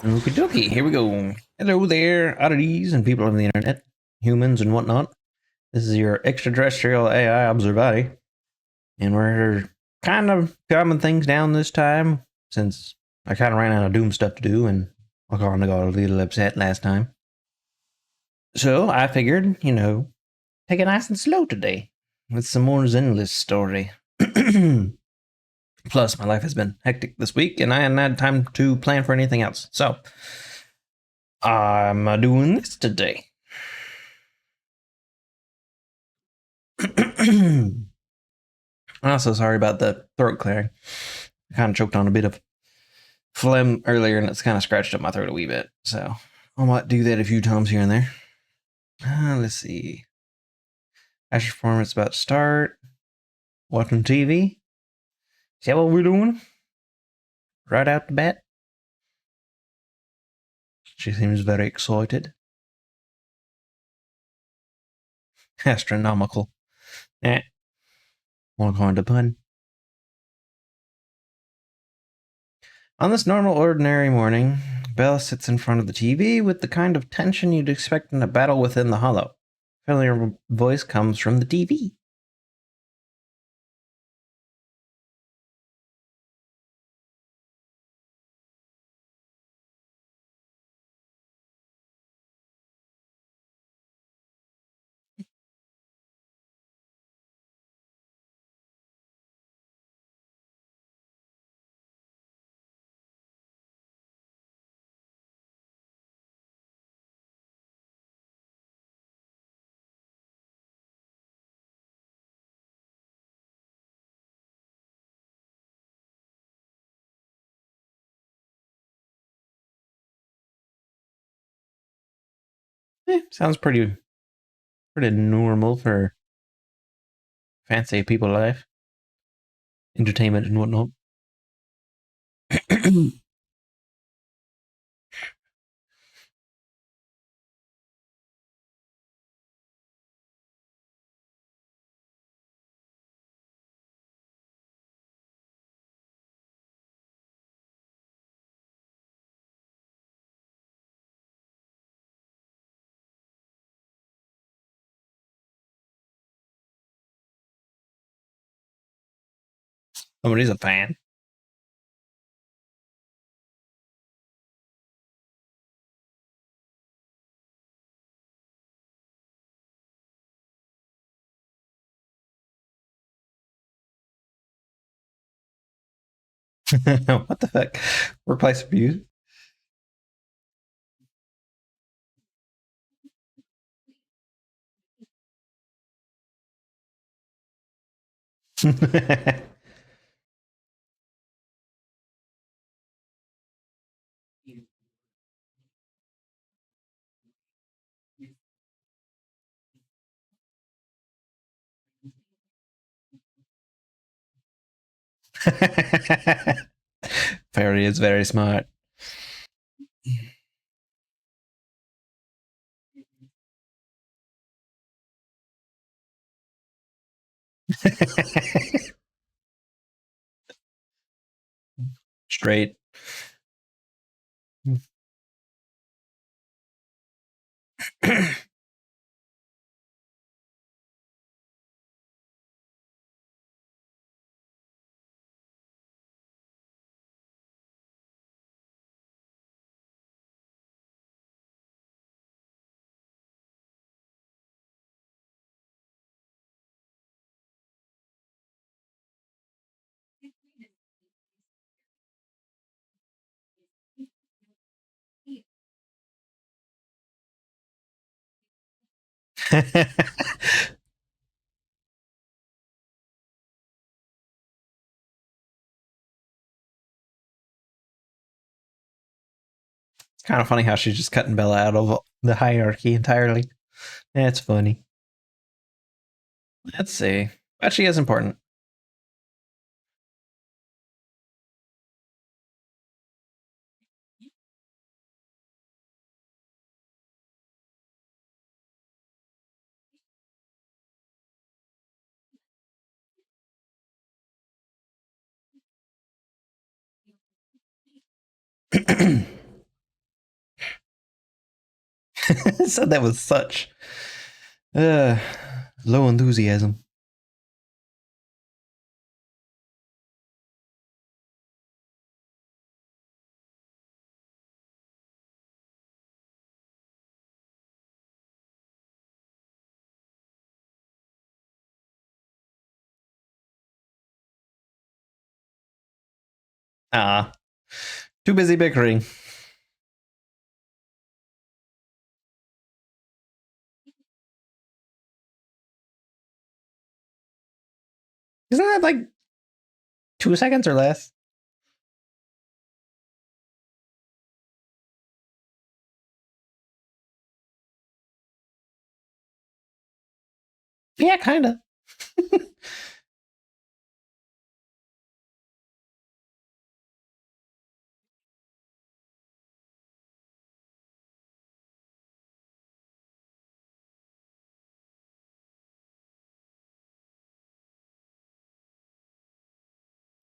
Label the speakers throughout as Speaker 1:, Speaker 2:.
Speaker 1: Okie dokie, here we go. Hello there, oddities and people on the internet, humans and whatnot. This is your extraterrestrial AI Observoddy, and we're kind of calming things down this time since I kind of ran out of Doom stuff to do, and I kind of got a little upset last time. So I figured, take it nice and slow today with some more ZENLESS story. Plus, my life has been hectic this week, and I hadn't had time to plan for anything else. So I'm doing this today. I'm also sorry about the throat clearing. I kind of choked on a bit of phlegm earlier, and it's kind of scratched up my throat a wee bit. So I might do that a few times here and there. Let's see. Ash performance about to start. Watching TV. Is that what we're doing? Right out the bat. She seems very excited. Astronomical. More going to pun. On this normal, ordinary morning, Bella sits in front of the TV with the kind of tension you'd expect in a battle within the hollow. Familiar voice comes from the TV. Sounds pretty normal for fancy people life, entertainment and whatnot. Somebody's a fan. What the fuck? Workplace abuse? Fairy is very smart. Straight. It's kind of funny how she's just cutting Bella out of the hierarchy entirely. That's funny. Let's see. But she is important. Said that with such uh, low enthusiasm. Ah, too busy bickering. Isn't that like 2 seconds or less? Yeah, kind of.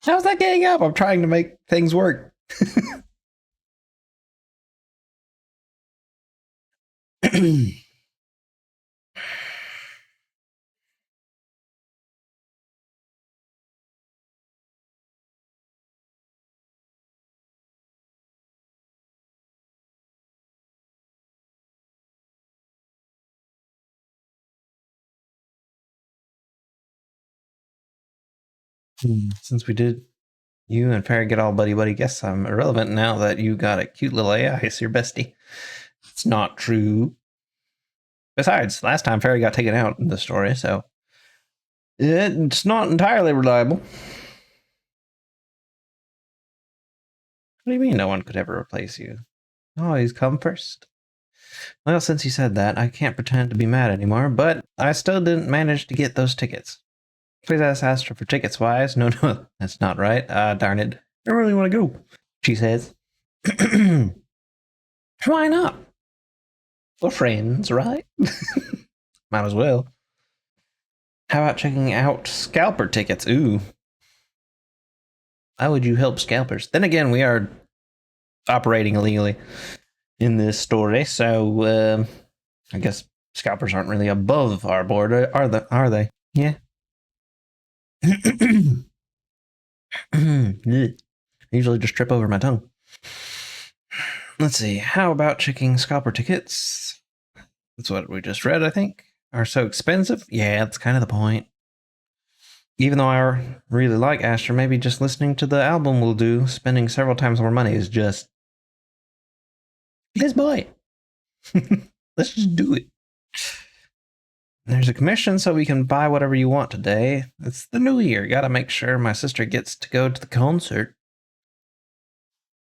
Speaker 1: How's that getting up? I'm trying to make things work. Since we did you and Perry get all buddy buddy, guess I'm irrelevant now that you got a cute little AI as your bestie. It's not true. Besides, last time Fairy got taken out in the story, so it's not entirely reliable. What do you mean no one could ever replace you? Always come first. Well, since you said that, I can't pretend to be mad anymore, but I still didn't manage to get those tickets. Please ask Astra for tickets, Wise. No, no, that's not right. Darn it. I really want to go, she says. Why not? We're friends, right? Might as well. How about checking out scalper tickets? Ooh. Why would you help scalpers? Then again, we are operating illegally in this story, so I guess scalpers aren't really above our board, are they? Yeah. I usually just trip over my tongue. Let's see. How about checking scalper tickets? That's what we just read, I think. Are so expensive? Yeah, that's kind of the point. Even though I really like Astra, maybe just listening to the album will do. Spending several times more money is just. Let's buy it. Let's just do it. There's a commission, so we can buy whatever you want today. It's the new year. Gotta make sure my sister gets to go to the concert.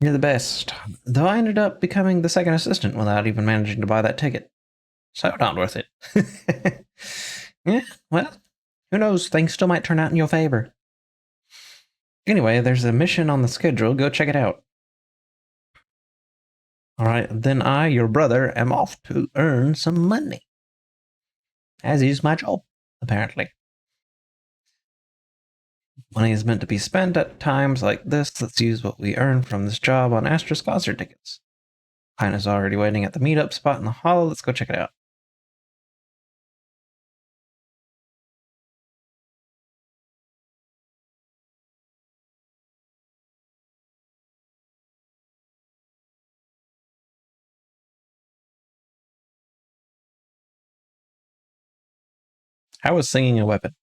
Speaker 1: You're the best. Though I ended up becoming the second assistant without even managing to buy that ticket. So not worth it. Yeah, well, who knows? Things still might turn out in your favor. Anyway, there's a mission on the schedule. Go check it out. All right, then I, your brother, am off to earn some money. As is my job, apparently. Money is meant to be spent at times like this. Let's use what we earn from this job on Astra's concert tickets. Pine is already waiting at the meetup spot in the hall. Let's go check it out. How is singing a weapon?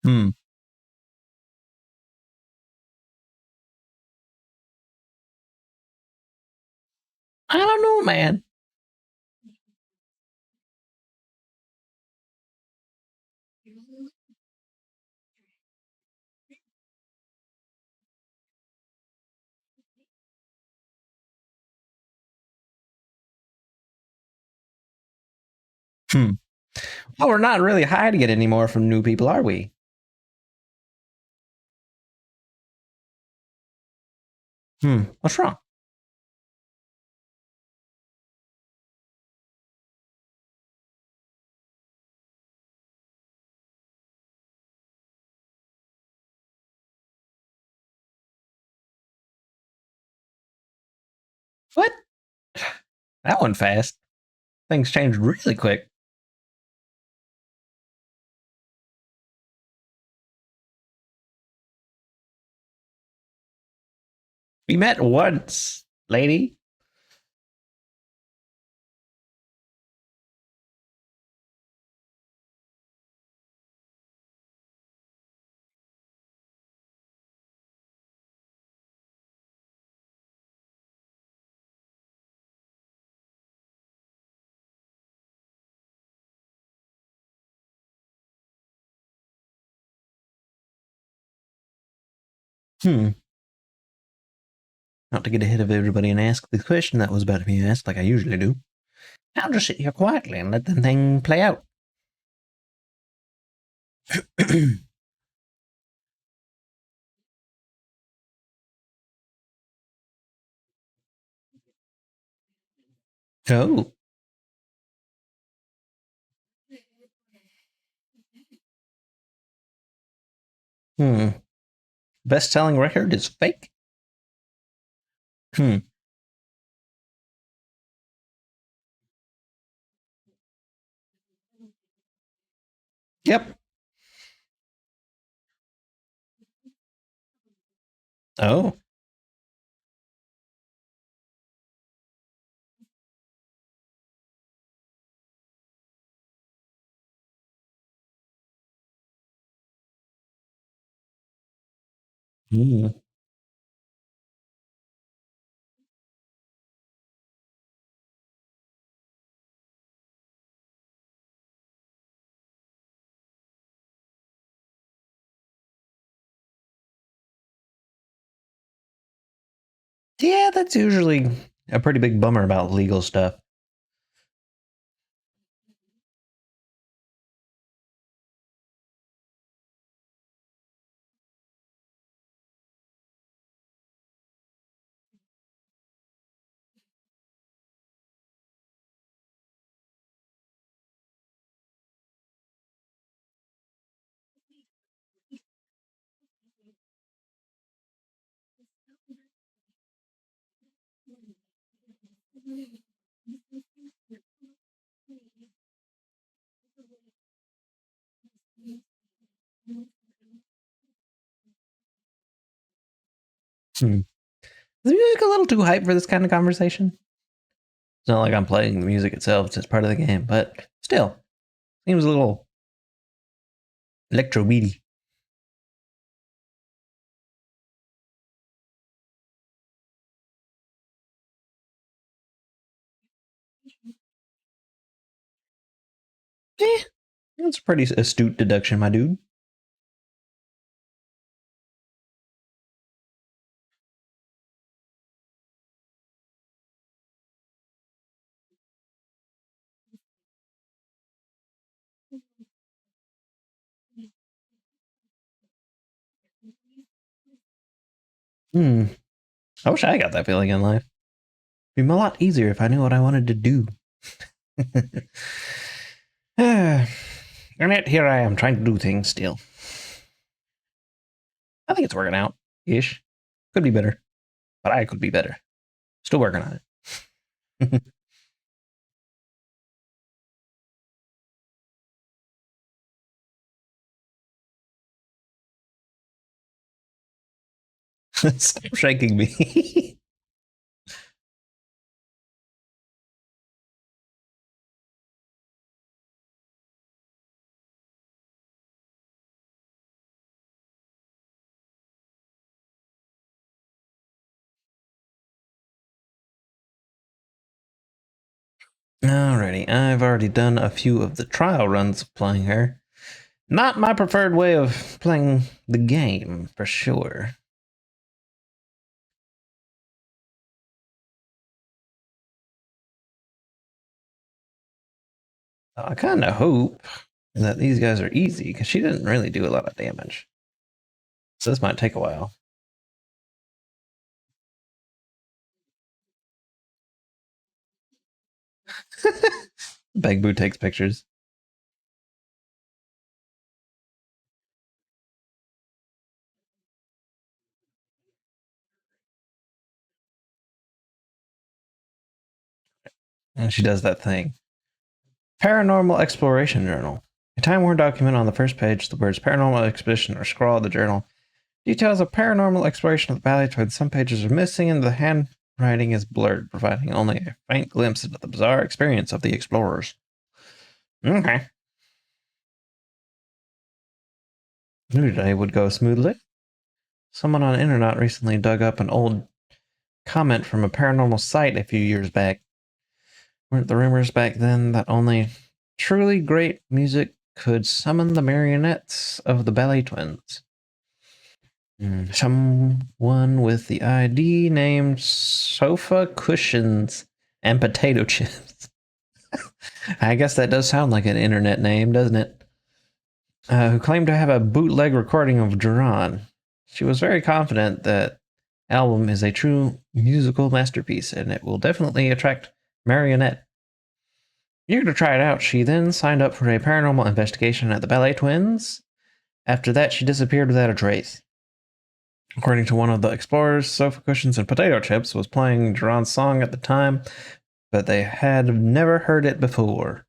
Speaker 1: Hmm. I don't know, man. Hmm. Well, we're not really hiding it anymore from new people, are we? What's wrong? What? That went fast. Things changed really quick. We met once, lady. Hmm. Not to get ahead of everybody and ask the question that was about to be asked, like I usually do. I'll just sit here quietly and let the thing play out. Oh. Hmm. Best-selling record is fake. Hmm. Yep. Oh. Hmm. Yeah, that's usually a pretty big bummer about legal stuff. Hmm. Is the music a little too hype for this kind of conversation? It's not like I'm playing the music itself, it's just part of the game, but still, seems a little electro beady. Eh, that's a pretty astute deduction, my dude. Hmm. I wish I got that feeling in life. It'd be a lot easier if I knew what I wanted to do. And yet here I am trying to do things still. I think it's working out ish. Could be better, but I could be better. Still working on it. Stop shaking me. Alrighty, I've already done a few of the trial runs of playing her. Not my preferred way of playing the game, for sure. I kind of hope that these guys are easy, because she didn't really do a lot of damage. So this might take a while. Bagbu takes pictures. And she does that thing. Paranormal Exploration Journal. A time-worn document on the first page, the words Paranormal Expedition are scrawled in the journal. Details of paranormal exploration of the valley towards some pages are missing and the handwriting is blurred, providing only a faint glimpse into the bizarre experience of the explorers. Okay. Knew today would go smoothly. Someone on the internet recently dug up an old comment from a paranormal site a few years back. Weren't the rumors back then that only truly great music could summon the marionettes of the Ballet Twins? Someone with the ID named Sofa Cushions and Potato Chips. I guess that does sound like an internet name, doesn't it? Who claimed to have a bootleg recording of Duran. She was very confident that album is a true musical masterpiece and it will definitely attract marionette. Eager to try it out, she then signed up for a paranormal investigation at the Ballet Twins. After that, she disappeared without a trace. According to one of the explorers, Sofa Cushions and Potato Chips was playing Duran's song at the time, but they had never heard it before.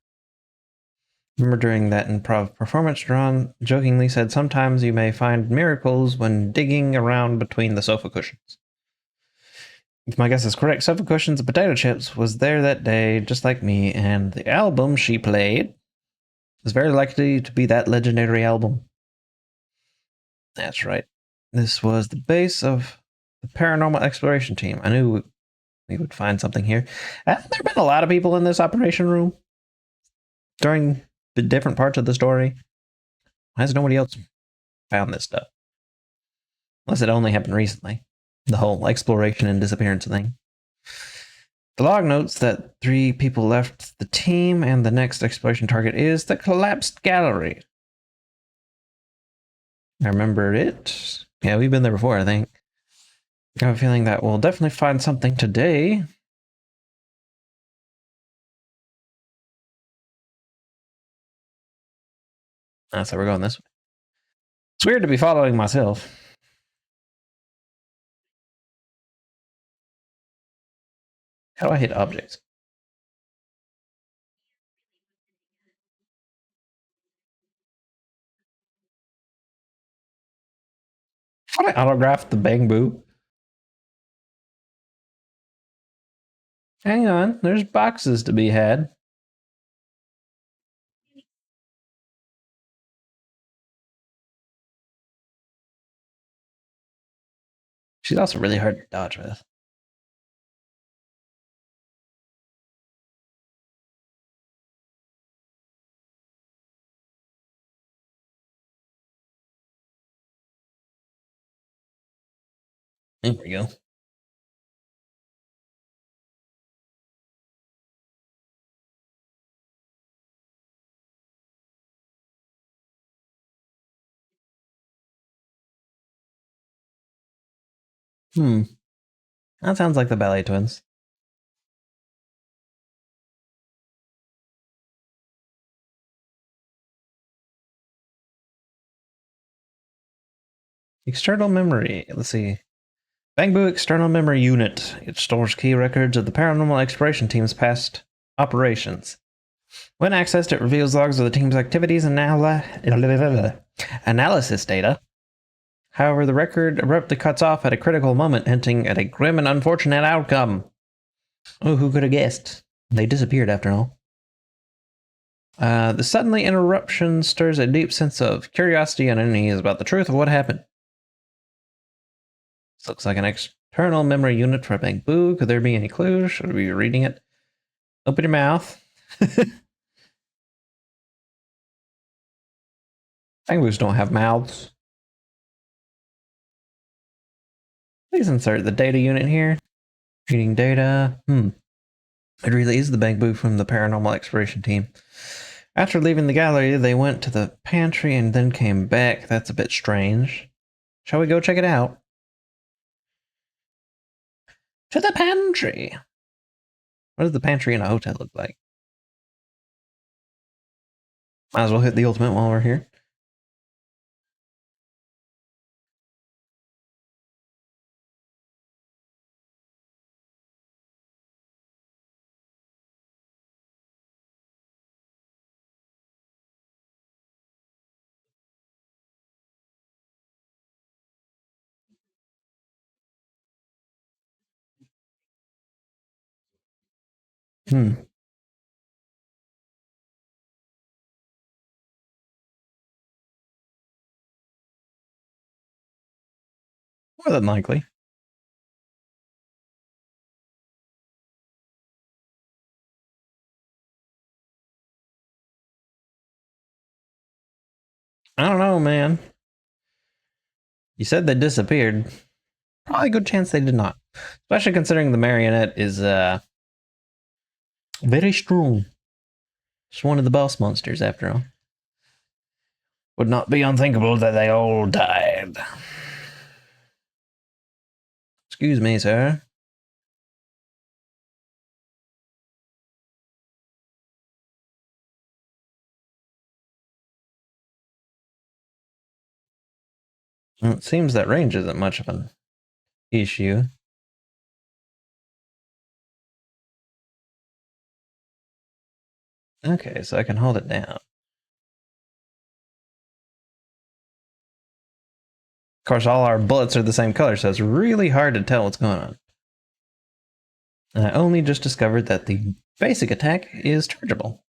Speaker 1: Remember during that improv performance, Duran jokingly said, "Sometimes you may find miracles when digging around between the sofa cushions." If my guess is correct, Sofa Cushions and Potato Chips was there that day, just like me, and the album she played is very likely to be that legendary album. That's right. This was the base of the paranormal exploration team. I knew we would find something here. Have there been a lot of people in this operation room during the different parts of the story? Why has nobody else found this stuff? Unless it only happened recently. The whole exploration and disappearance thing. The log notes that 3 people left the team, and the next exploration target is the collapsed gallery. I remember it. Yeah, we've been there before, I think. I have a feeling that we'll definitely find something today. So we're going this way. It's weird to be following myself. How do I hit objects? How do I autograph the Bang Boo? Hang on, there's boxes to be had. She's also really hard to dodge with. There we go. That sounds like the Ballet Twins. External memory. Let's see. Bang Boo External Memory Unit. It stores key records of the paranormal exploration team's past operations. When accessed, it reveals logs of the team's activities and analysis data. However, the record abruptly cuts off at a critical moment, hinting at a grim and unfortunate outcome. Oh, who could have guessed? They disappeared after all. The suddenly interruption stirs a deep sense of curiosity and unease about the truth of what happened. This looks like an external memory unit for Bang Boo. Could there be any clues? Should we be reading it? Open your mouth. Bang Boos don't have mouths. Please insert the data unit here. Reading data. It really is the Bang Boo from the paranormal exploration team. After leaving the gallery, they went to the pantry and then came back. That's a bit strange. Shall we go check it out? To the pantry. What does the pantry in a hotel look like? Might as well hit the ultimate while we're here. Hmm. More than likely. I don't know, man. You said they disappeared. Probably a good chance they did not. Especially considering the marionette is very strong. It's one of the boss monsters, after all. Would not be unthinkable that they all died. Excuse me, sir. Well, it seems that range isn't much of an issue. Okay, so I can hold it down. Of course, all our bullets are the same color, so it's really hard to tell what's going on. And I only just discovered that the basic attack is chargeable.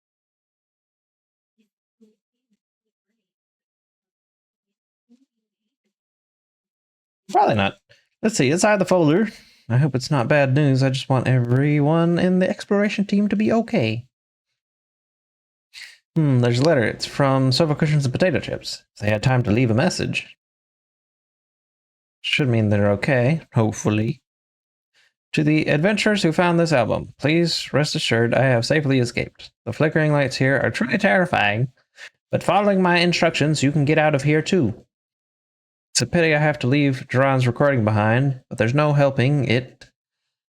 Speaker 1: Probably not. Let's see, inside the folder. I hope it's not bad news. I just want everyone in the exploration team to be okay. There's a letter. It's from sofa cushions and potato chips. If they had time to leave a message. Should mean they're okay, hopefully. To the adventurers who found this album, please rest assured I have safely escaped. The flickering lights here are truly terrifying, but following my instructions, you can get out of here too. It's a pity I have to leave Duran's recording behind, but there's no helping it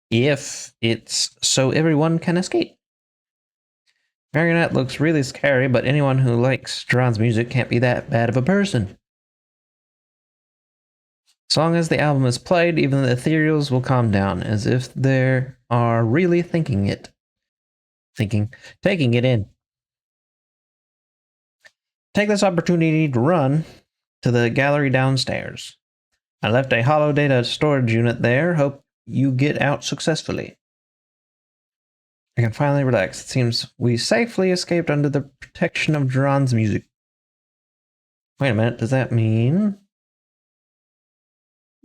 Speaker 1: if it's so everyone can escape. Marionette looks really scary, but anyone who likes Duran's music can't be that bad of a person. As long as the album is played, even the ethereals will calm down, as if they are really taking it in. Take this opportunity to run to the gallery downstairs. I left a hollow data storage unit there. Hope you get out successfully. I can finally relax. It seems we safely escaped under the protection of Duran's music. Wait a minute, does that mean...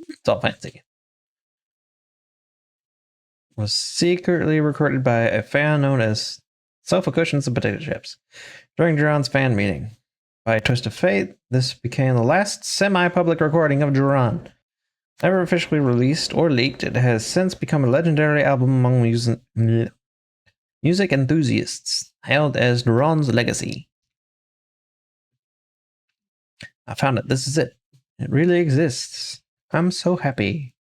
Speaker 1: It's all fancy. Was secretly recorded by a fan known as Sofa Cushions and Potato Chips during Duran's fan meeting. By a twist of fate, this became the last semi-public recording of Duran. Never officially released or leaked, it has since become a legendary album among music enthusiasts, hailed as Duran's legacy. I found it. This is it. It really exists. I'm so happy.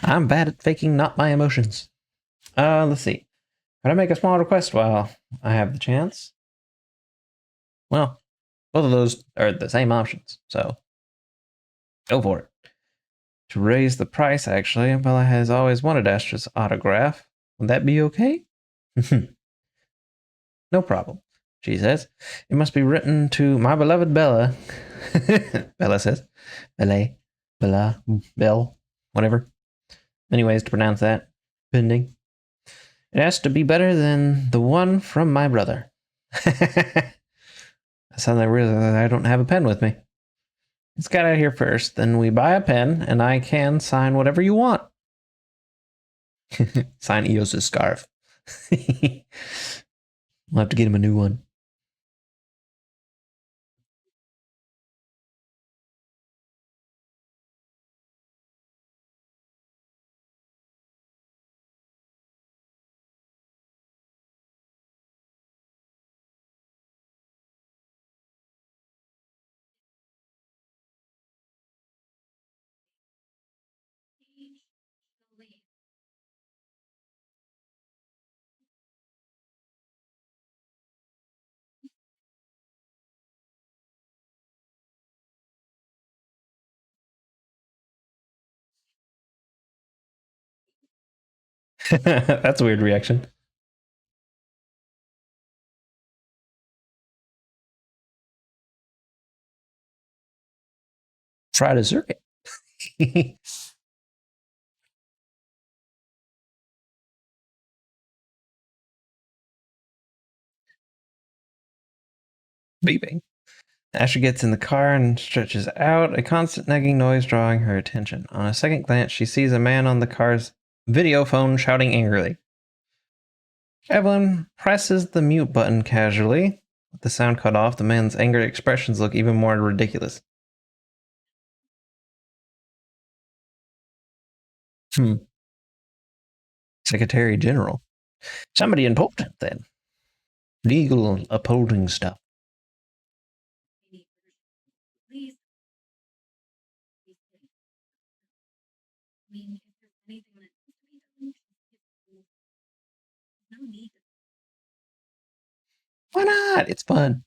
Speaker 1: I'm bad at faking not my emotions. Let's see. Can I make a small request while I have the chance? Well, both of those are the same options, so go for it. To raise the price, actually, Bella has always wanted Astra's autograph. Would that be okay? No problem, she says. It must be written to my beloved Bella. Bella says. Bella, Bell, whatever. Many ways to pronounce that. Pending. It has to be better than the one from my brother. I sound like really I don't have a pen with me. Let's get out of here first. Then we buy a pen, and I can sign whatever you want. Sign Eos's scarf. We'll have to get him a new one. That's a weird reaction. Try to circuit. beeping. Asher gets in the car and stretches out, a constant nagging noise drawing her attention. On a second glance, she sees a man on the car's video phone shouting angrily. Evelyn presses the mute button casually. With the sound cut off, the man's angry expressions look even more ridiculous. Secretary General. Somebody important, then. Legal upholding stuff. Why not? It's fun.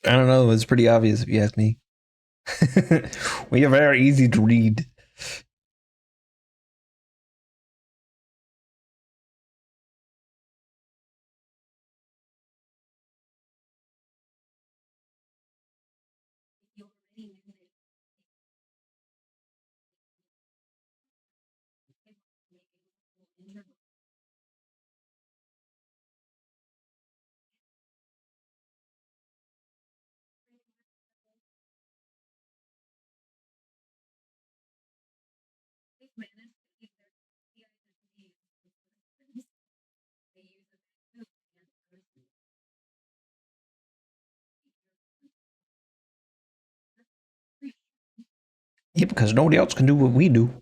Speaker 1: I don't know. It's pretty obvious if you ask me. We are very easy to read. Yeah, because nobody else can do what we do.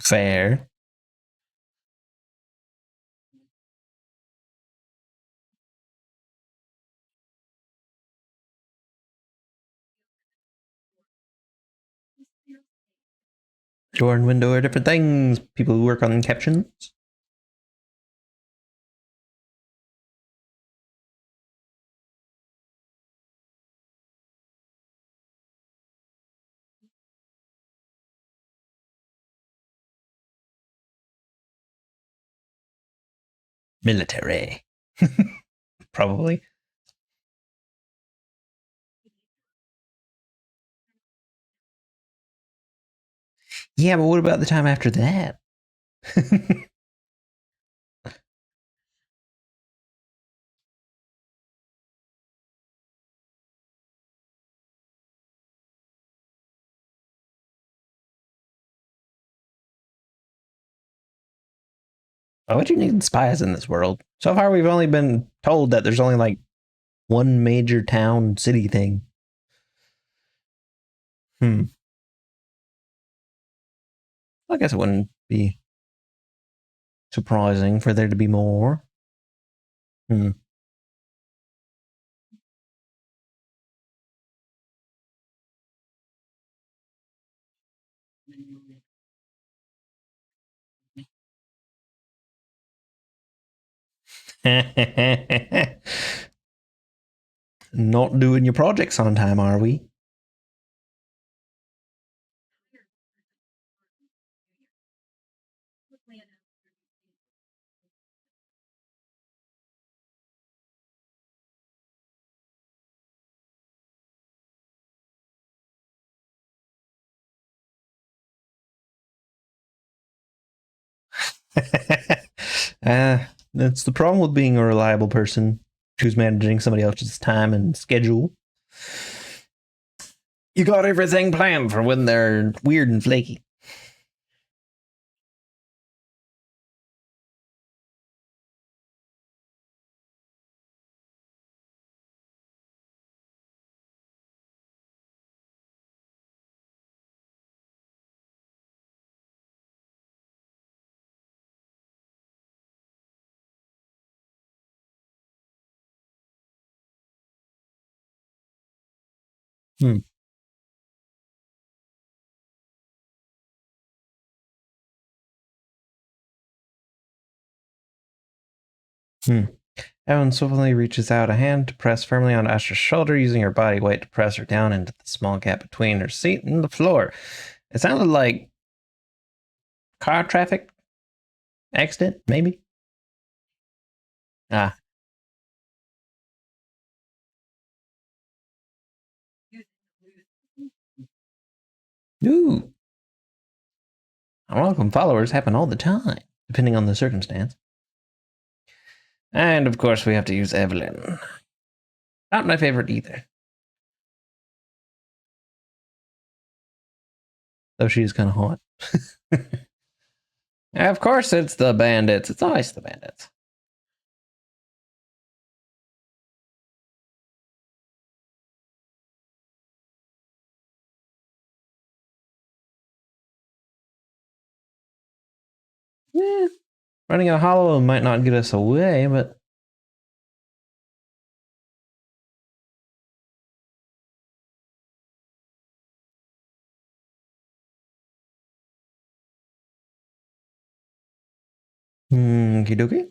Speaker 1: Fair. Door and window are different things. People who work on captions. Military. Probably. Yeah, but what about the time after that? Why would you need spies in this world? So far, we've only been told that there's only like one major town city thing. I guess it wouldn't be surprising for there to be more. Not doing your projects on time, are we? That's the problem with being a reliable person who's managing somebody else's time and schedule. You got everything planned for when they're weird and flaky. Hmm. Hmm. Evan swiftly reaches out a hand to press firmly on Astra's shoulder, using her body weight to press her down into the small gap between her seat and the floor. It sounded like car traffic accident, maybe? Ah. Ooh. Unwelcome followers happen all the time, depending on the circumstance. And of course, we have to use Evelyn. Not my favorite either. Though she's kind of hot. Of course, it's the bandits. It's always the bandits. Yeah. Running a hollow might not get us away, but okie dokie.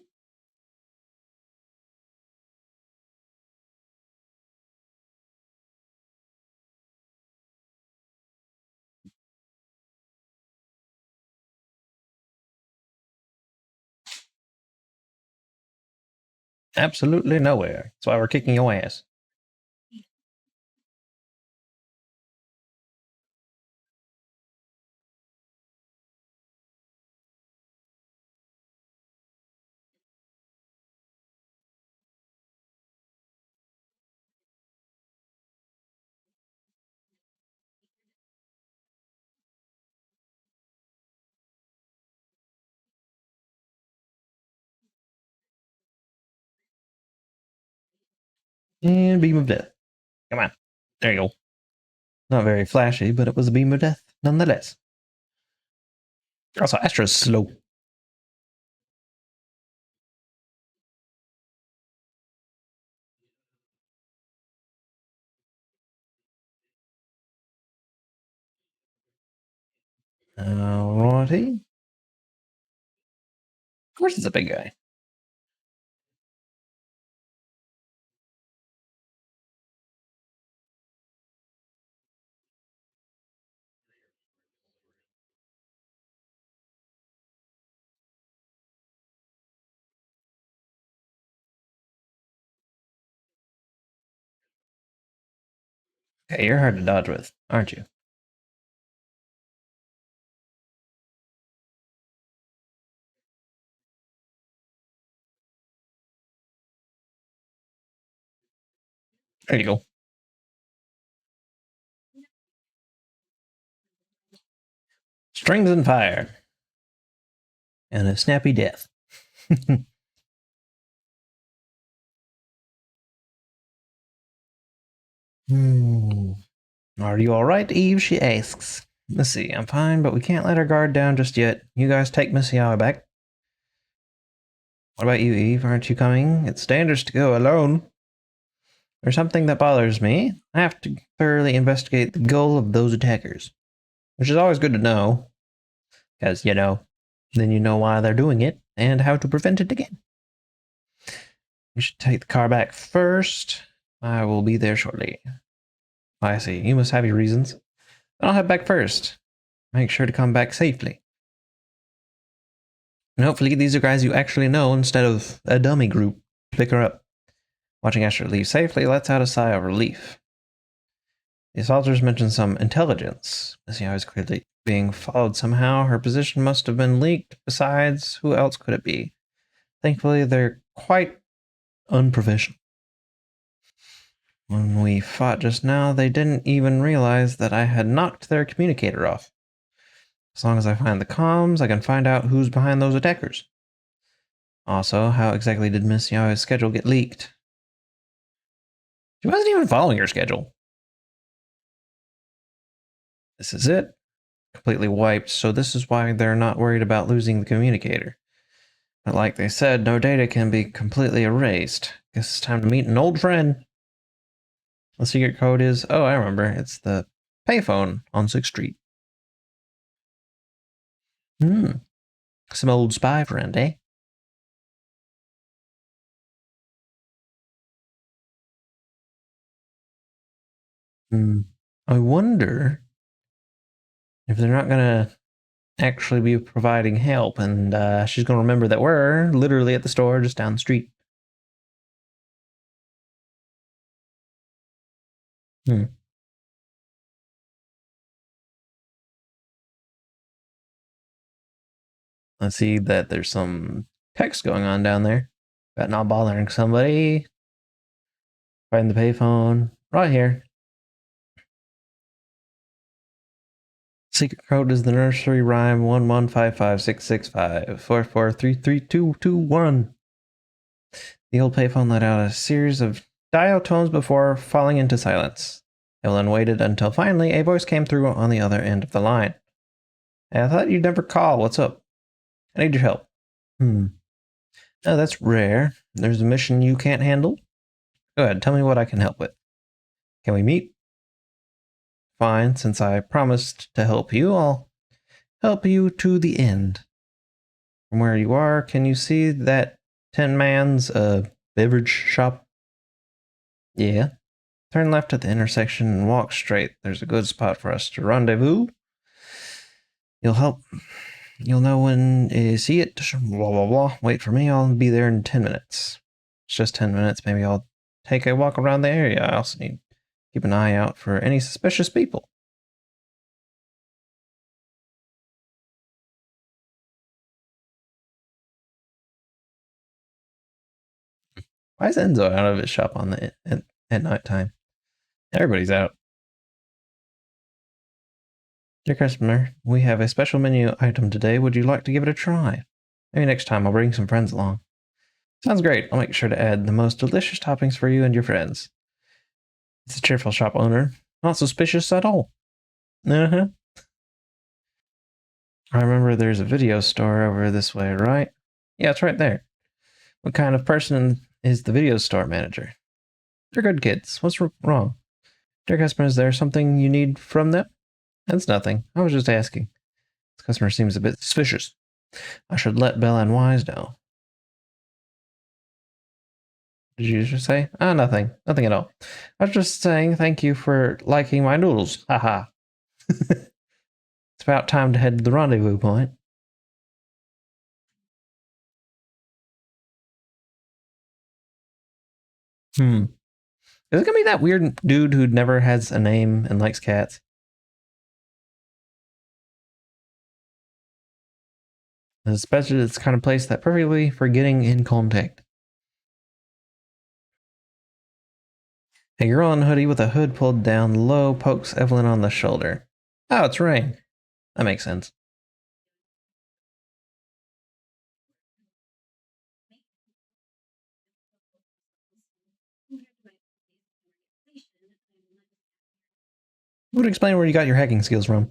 Speaker 1: Absolutely nowhere. That's why we're kicking your ass. And beam of death. Come on. There you go. Not very flashy, but it was a beam of death nonetheless. Also, Astra's slow. Alrighty. Of course, it's a big guy. Okay, you're hard to dodge with, aren't you? There you go. Strings and fire. And a snappy death. Are you alright, Eve? She asks. Let's see, I'm fine, but we can't let our guard down just yet. You guys take Miss Yaoi back. What about you, Eve? Aren't you coming? It's dangerous to go alone. There's something that bothers me. I have to thoroughly investigate the goal of those attackers. Which is always good to know. Because, then you know why they're doing it and how to prevent it again. You should take the car back first. I will be there shortly. I see. You must have your reasons. I'll head back first. Make sure to come back safely. And hopefully these are guys you actually know instead of a dummy group to pick her up. Watching Astra leave safely lets out a sigh of relief. The assaulters mentioned some intelligence. Missy is clearly being followed somehow. Her position must have been leaked. Besides, who else could it be? Thankfully, they're quite unprofessional. When we fought just now, they didn't even realize that I had knocked their communicator off. As long as I find the comms, I can find out who's behind those attackers. Also, how exactly did Miss Yao's schedule get leaked? She wasn't even following her schedule. This is it. Completely wiped, so this is why they're not worried about losing the communicator. But like they said, no data can be completely erased. Guess it's time to meet an old friend. The secret code is, oh, I remember. It's the payphone on 6th Street. Some old spy friend, eh? I wonder if they're not gonna actually be providing help, and she's gonna remember that we're literally at the store just down the street. I see that there's some text going on down there about not bothering somebody. Find the payphone right here. Secret code is the nursery rhyme 11556654433221. The old payphone let out a series of dial tones before falling into silence. Evelyn waited until finally a voice came through on the other end of the line. "Hey, I thought you'd never call. What's up? I need your help." Oh, that's rare. There's a mission you can't handle? Go ahead, tell me what I can help with. Can we meet? Fine, since I promised to help you, I'll help you to the end. From where you are, can you see that 10 man's beverage shop? Yeah. Turn left at the intersection and walk straight. There's a good spot for us to rendezvous. You'll know when you see it. Blah, blah, blah. Wait for me. I'll be there in 10 minutes. It's just 10 minutes. Maybe I'll take a walk around the area. I also need to keep an eye out for any suspicious people. Why is Enzo out of his shop at nighttime? Everybody's out. Dear customer, we have a special menu item today. Would you like to give it a try? Maybe next time I'll bring some friends along. Sounds great. I'll make sure to add the most delicious toppings for you and your friends. It's a cheerful shop owner. Not suspicious at all. Uh-huh. I remember there's a video store over this way, right? Yeah, it's right there. What kind of person is the video store manager? They're good kids. What's wrong? Dear customer, is there something you need from them? That's nothing. I was just asking. This customer seems a bit suspicious. I should let Bella and Wise know. Did you just say? Ah, nothing. Nothing at all. I was just saying thank you for liking my noodles. Haha. It's about time to head to the rendezvous point. Is it gonna be that weird dude who never has a name and likes cats? Especially this kind of place that perfectly for getting in contact. A girl in a hoodie with a hood pulled down low pokes Evelyn on the shoulder. Oh, it's Rain. That makes sense. Would explain where you got your hacking skills from.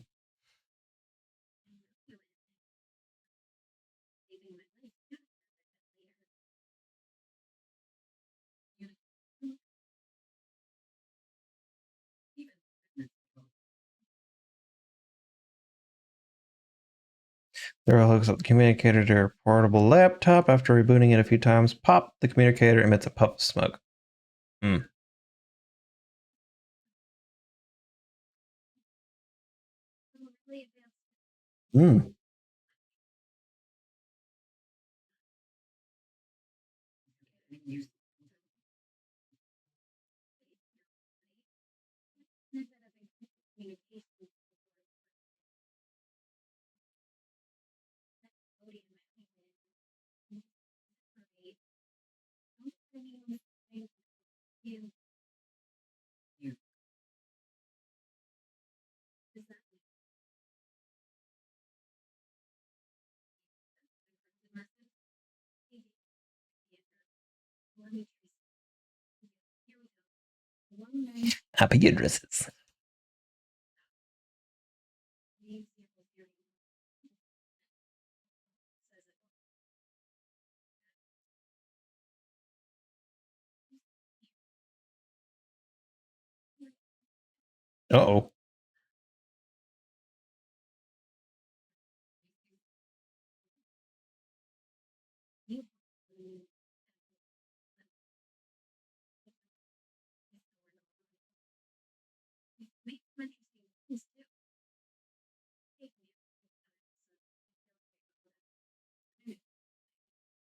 Speaker 1: The girl hooks up the communicator to her portable laptop. After rebooting it a few times, pop, the communicator emits a puff of smoke. Hmm. Hmm. IP addresses. Uh-oh.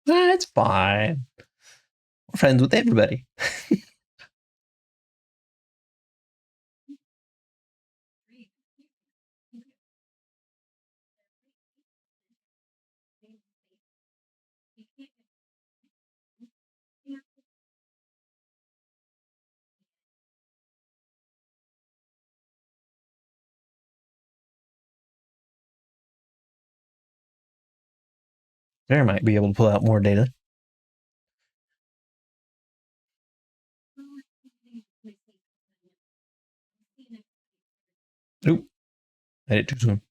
Speaker 1: That's fine. We're friends with everybody. There might be able to pull out more data. Oop. I did it too soon.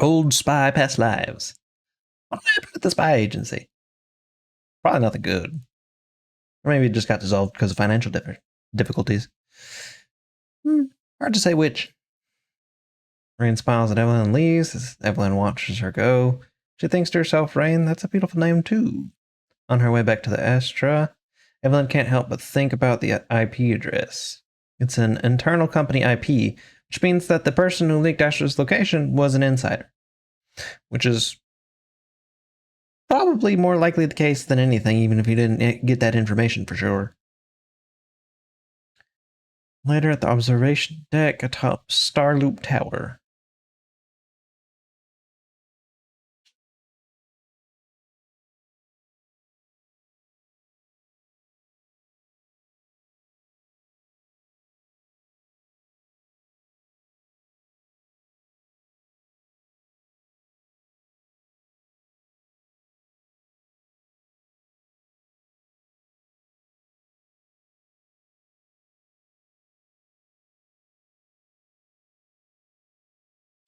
Speaker 1: Old spy past lives. What happened with the spy agency? Probably nothing good. Or maybe it just got dissolved because of financial difficulties. Hard to say which. Rain smiles at Evelyn and leaves as Evelyn watches her go. She thinks to herself, Rain, that's a beautiful name too. On her way back to the Astra, Evelyn can't help but think about the IP address. It's an internal company IP, which means that the person who leaked Astra's location was an insider, which is probably more likely the case than anything, even if you didn't get that information for sure. Later at the observation deck atop Starloop Tower.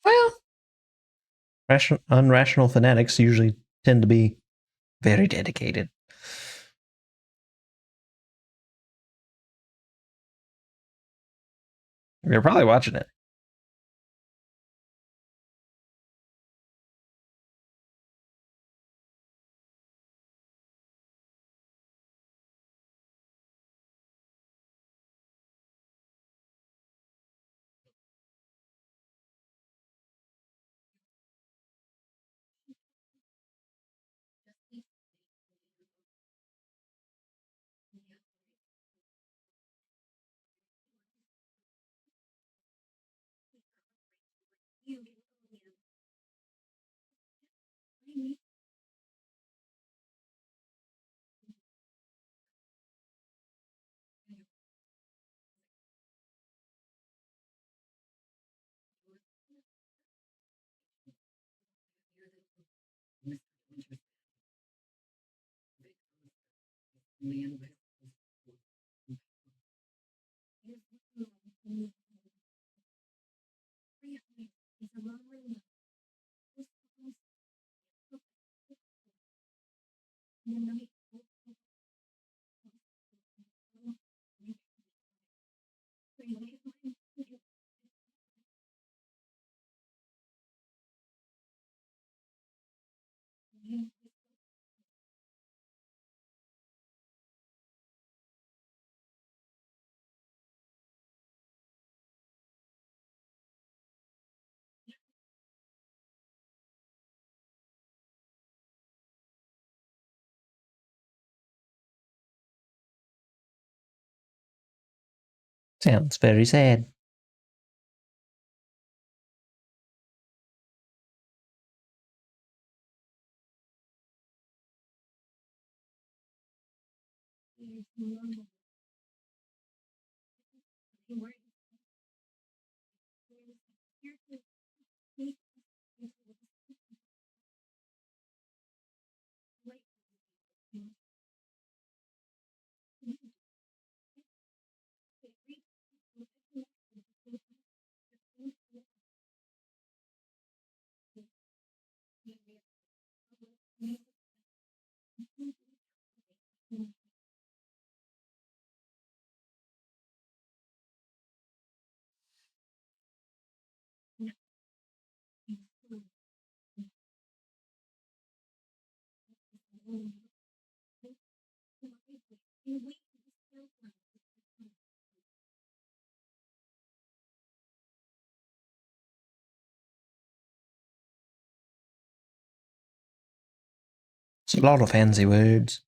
Speaker 1: Well, unrational fanatics usually tend to be very dedicated. You're probably watching it. Sounds very sad. It's a lot of fancy words.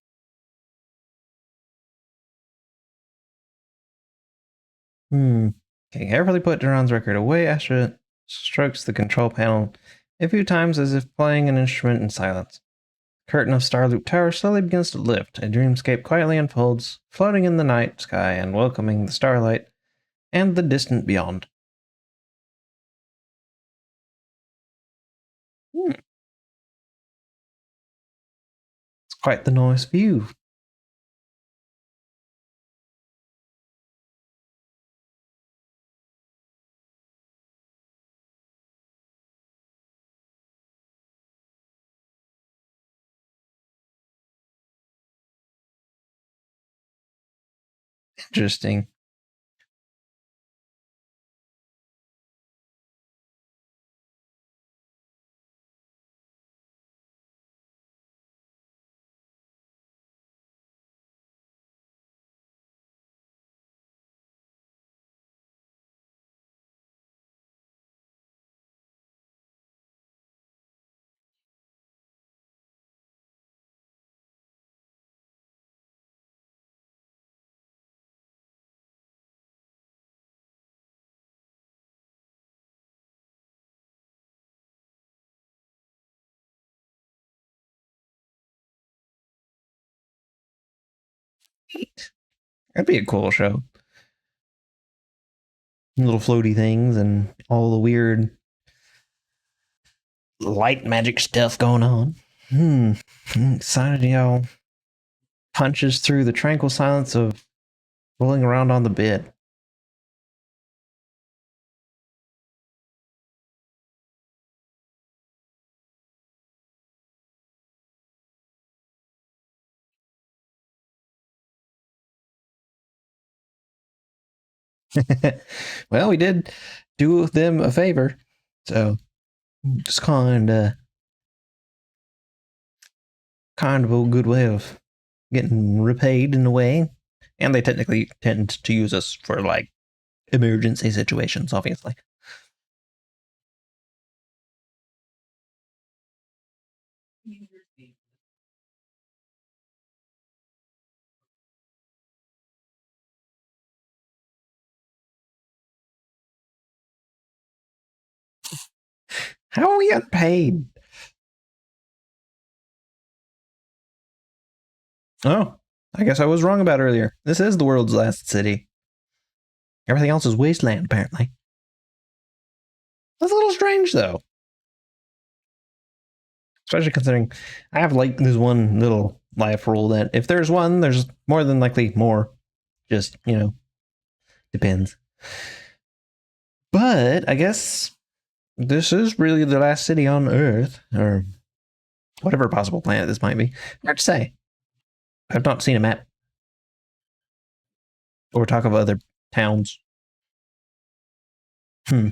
Speaker 1: Okay, carefully put Duran's record away. Astra strokes the control panel a few times as if playing an instrument in silence. The curtain of Starloop Tower slowly begins to lift. A dreamscape quietly unfolds, floating in the night sky and welcoming the starlight and the distant beyond. It's quite the nice view. Interesting. That'd be a cool show. Little floaty things and all the weird light magic stuff going on. I'm excited, y'all. Punches through the tranquil silence of rolling around on the bed. Well, we did do them a favor, so just kind of a good way of getting repaid in a way. And they technically tend to use us for like emergency situations, obviously. How are we getting paid? Oh, I guess I was wrong about earlier. This is the world's last city. Everything else is wasteland, apparently. That's a little strange, though. Especially considering I have like this one little life rule that if there's one, there's more than likely more. Just, depends. But I guess this is really the last city on Earth, or whatever possible planet this might be. Hard to say. I've not seen a map or talk of other towns. Hmm.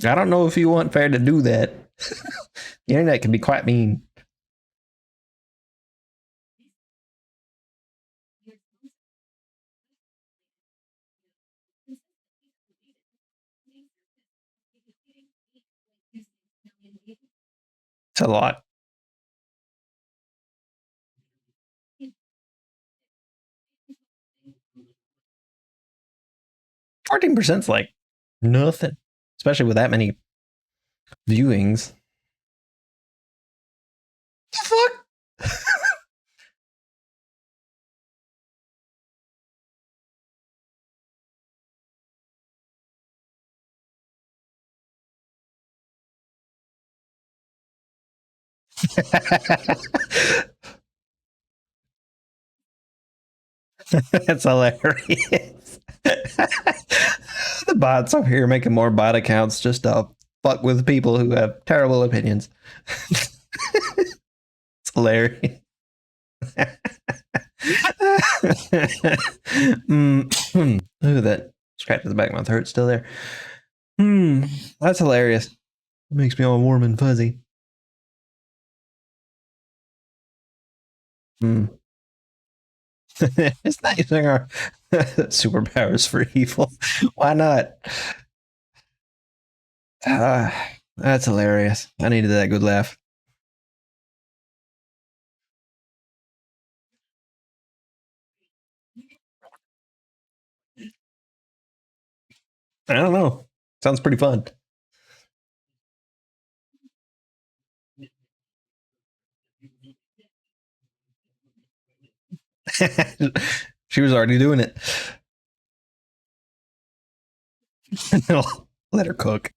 Speaker 1: I don't know if you want fair to do that. The internet can be quite mean. It's a lot. 14% is like nothing, especially with that many viewings. The fuck? That's hilarious. The bots over here making more bot accounts just to fuck with people who have terrible opinions. It's hilarious. Ooh, that scratch at the back of my throat still there. That's hilarious. It makes me all warm and fuzzy. It's not using our superpowers for evil. Why not? That's hilarious. I needed that good laugh. I don't know. Sounds pretty fun. She was already doing it. Let her cook.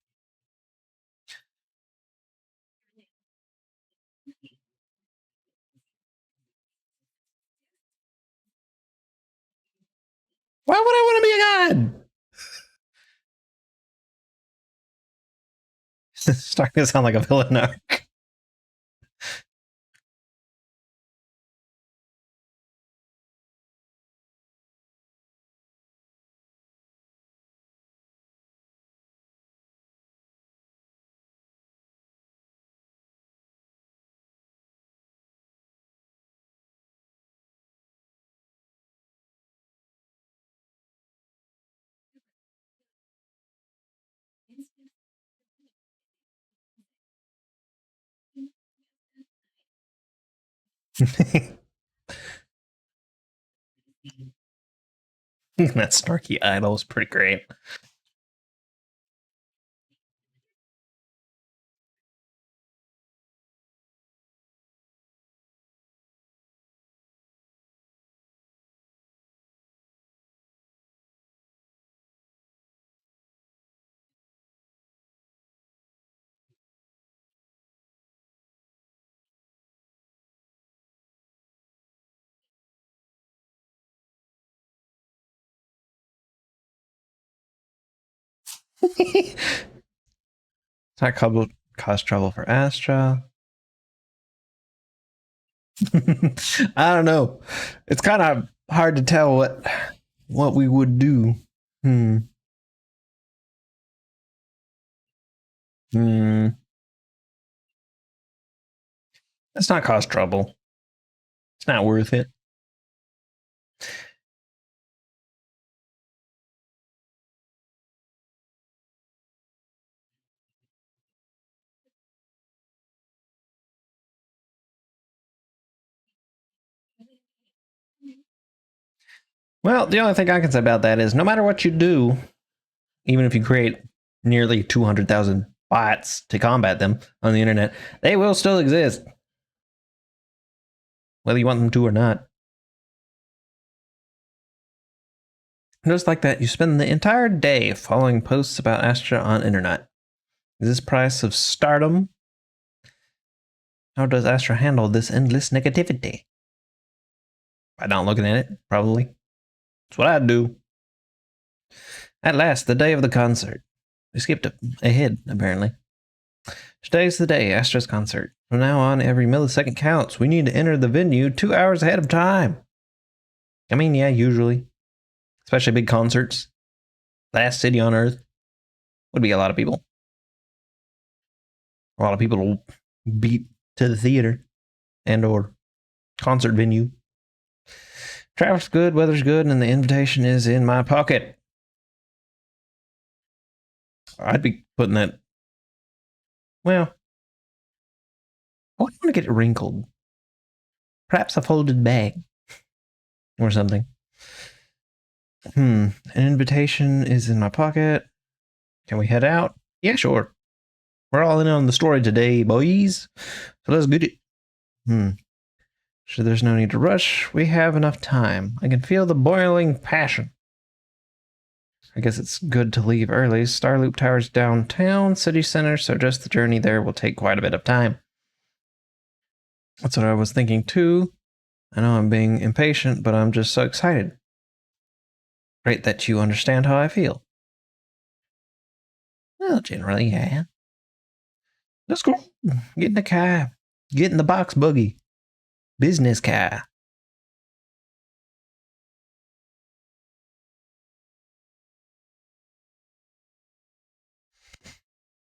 Speaker 1: Why would I want to be a god? It's starting to sound like a villain arc. That snarky idol is pretty great. It's not cause trouble for Astra. I don't know. It's kind of hard to tell what we would do. Hmm. Hmm. Let's not cause trouble. It's not worth it. Well, the only thing I can say about that is no matter what you do, even if you create nearly 200,000 bots to combat them on the internet, they will still exist, whether you want them to or not. Just like that, you spend the entire day following posts about Astra on internet. Is this price of stardom? How does Astra handle this endless negativity? By not looking at it, probably. That's what I'd do. At last, the day of the concert. We skipped ahead, apparently. Today's the day, Astra's concert. From now on, every millisecond counts. We need to enter the venue 2 hours ahead of time. I mean, yeah, usually. Especially big concerts. Last city on Earth. Would be a lot of people. A lot of people will beat to the theater and or concert venue. Traffic's good, weather's good, and the invitation is in my pocket. I'd be putting that. Well, I want to get it wrinkled. Perhaps a folded bag or something. An invitation is in my pocket. Can we head out? Yeah, sure. We're all in on the story today, boys. So let's get it. So there's no need to rush. We have enough time. I can feel the boiling passion. I guess it's good to leave early. Starloop Tower's downtown city center, so just the journey there will take quite a bit of time. That's what I was thinking too. I know I'm being impatient, but I'm just so excited. Great that you understand how I feel. Well, generally, yeah. Let's go. Get in the car. Get in the box buggy. Business car.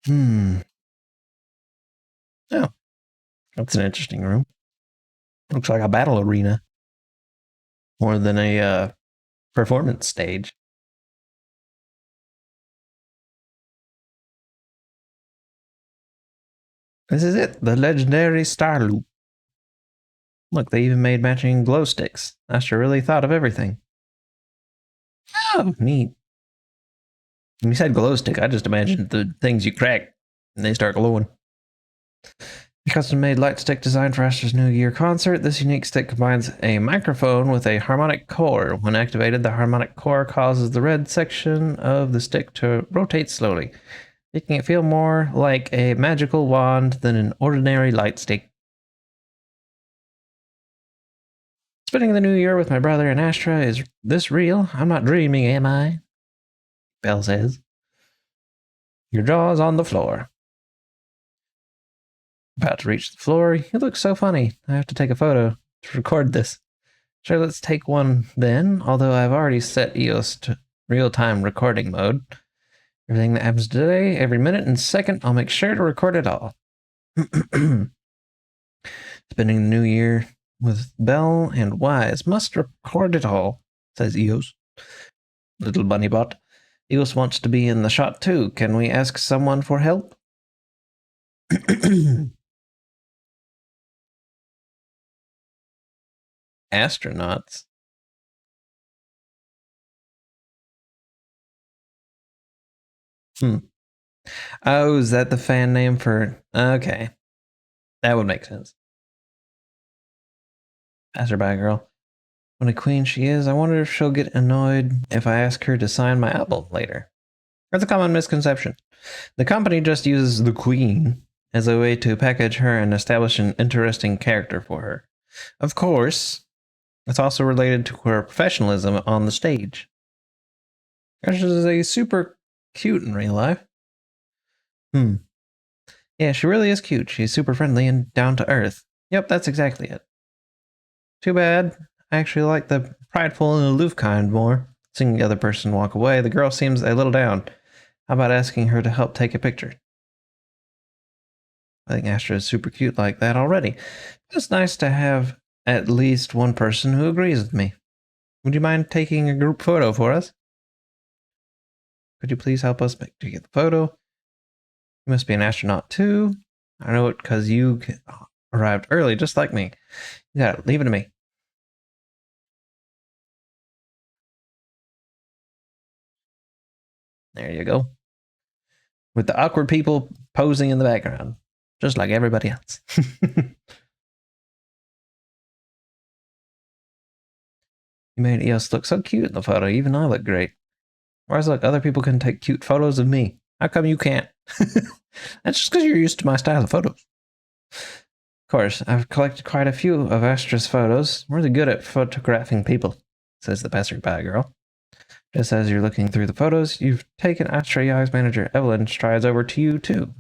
Speaker 1: Oh, that's an interesting room. Looks like a battle arena more than a performance stage. This is it, the legendary Star Loop. Look, they even made matching glow sticks. Astra really thought of everything. Oh, neat. When you said glow stick, I just imagined the things you crack and they start glowing. Custom-made light stick designed for Astra's New Year concert. This unique stick combines a microphone with a harmonic core. When activated, the harmonic core causes the red section of the stick to rotate slowly, making it feel more like a magical wand than an ordinary light stick. Spending the new year with my brother and Astra, is this real? I'm not dreaming, am I? Belle says. Your jaw's on the floor. About to reach the floor. You look so funny. I have to take a photo to record this. Sure, let's take one then, although I've already set EOS to real-time recording mode. Everything that happens today, every minute and second, I'll make sure to record it all. Spending the new year with Belle and Wise must record it all, says EOS. Little bunny bot. EOS wants to be in the shot too. Can we ask someone for help? Astronauts. Oh, is that the fan name for... Okay. That would make sense. Passerby girl. What a queen she is. I wonder if she'll get annoyed if I ask her to sign my album later. That's a common misconception. The company just uses the queen as a way to package her and establish an interesting character for her. Of course, it's also related to her professionalism on the stage. She is a super cute in real life. Yeah, she really is cute. She's super friendly and down to earth. Yep, that's exactly it. Too bad. I actually like the prideful and aloof kind more. Seeing the other person walk away, the girl seems a little down. How about asking her to help take a picture? I think Astra is super cute like that already. It's nice to have at least one person who agrees with me. Would you mind taking a group photo for us? Could you please help us to get the photo? You must be an astronaut too. I know it because you arrived early just like me. You got it. Leave it to me. There you go. With the awkward people posing in the background, just like everybody else. You made EOS look so cute in the photo. Even I look great. Whereas, look, other people can take cute photos of me. How come you can't? That's just because you're used to my style of photos. Of course, I've collected quite a few of Astra's photos. I'm really good at photographing people, says the passerby girl. Just as you're looking through the photos, you've taken Astra AI's manager Evelyn strides over to you too.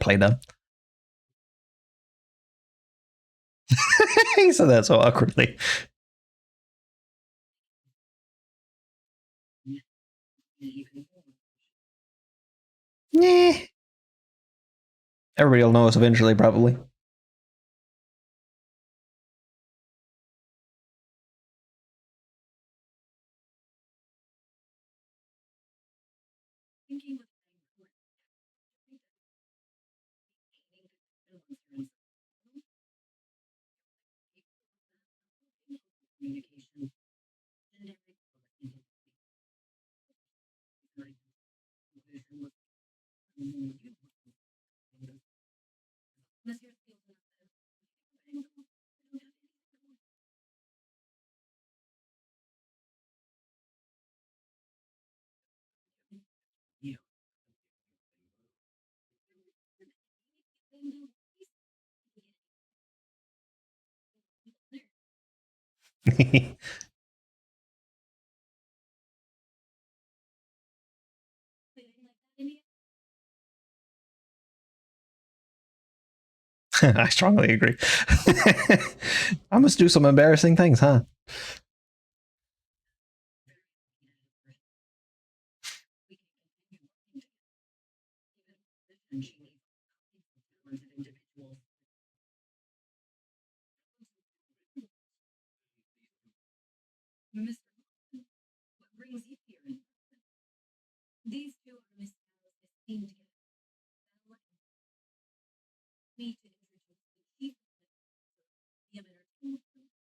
Speaker 1: Play them. He said that so awkwardly. Yeah. Everybody will know us eventually, probably. I strongly agree. I must do some embarrassing things, huh?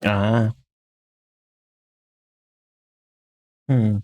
Speaker 1: Ah. Hmm.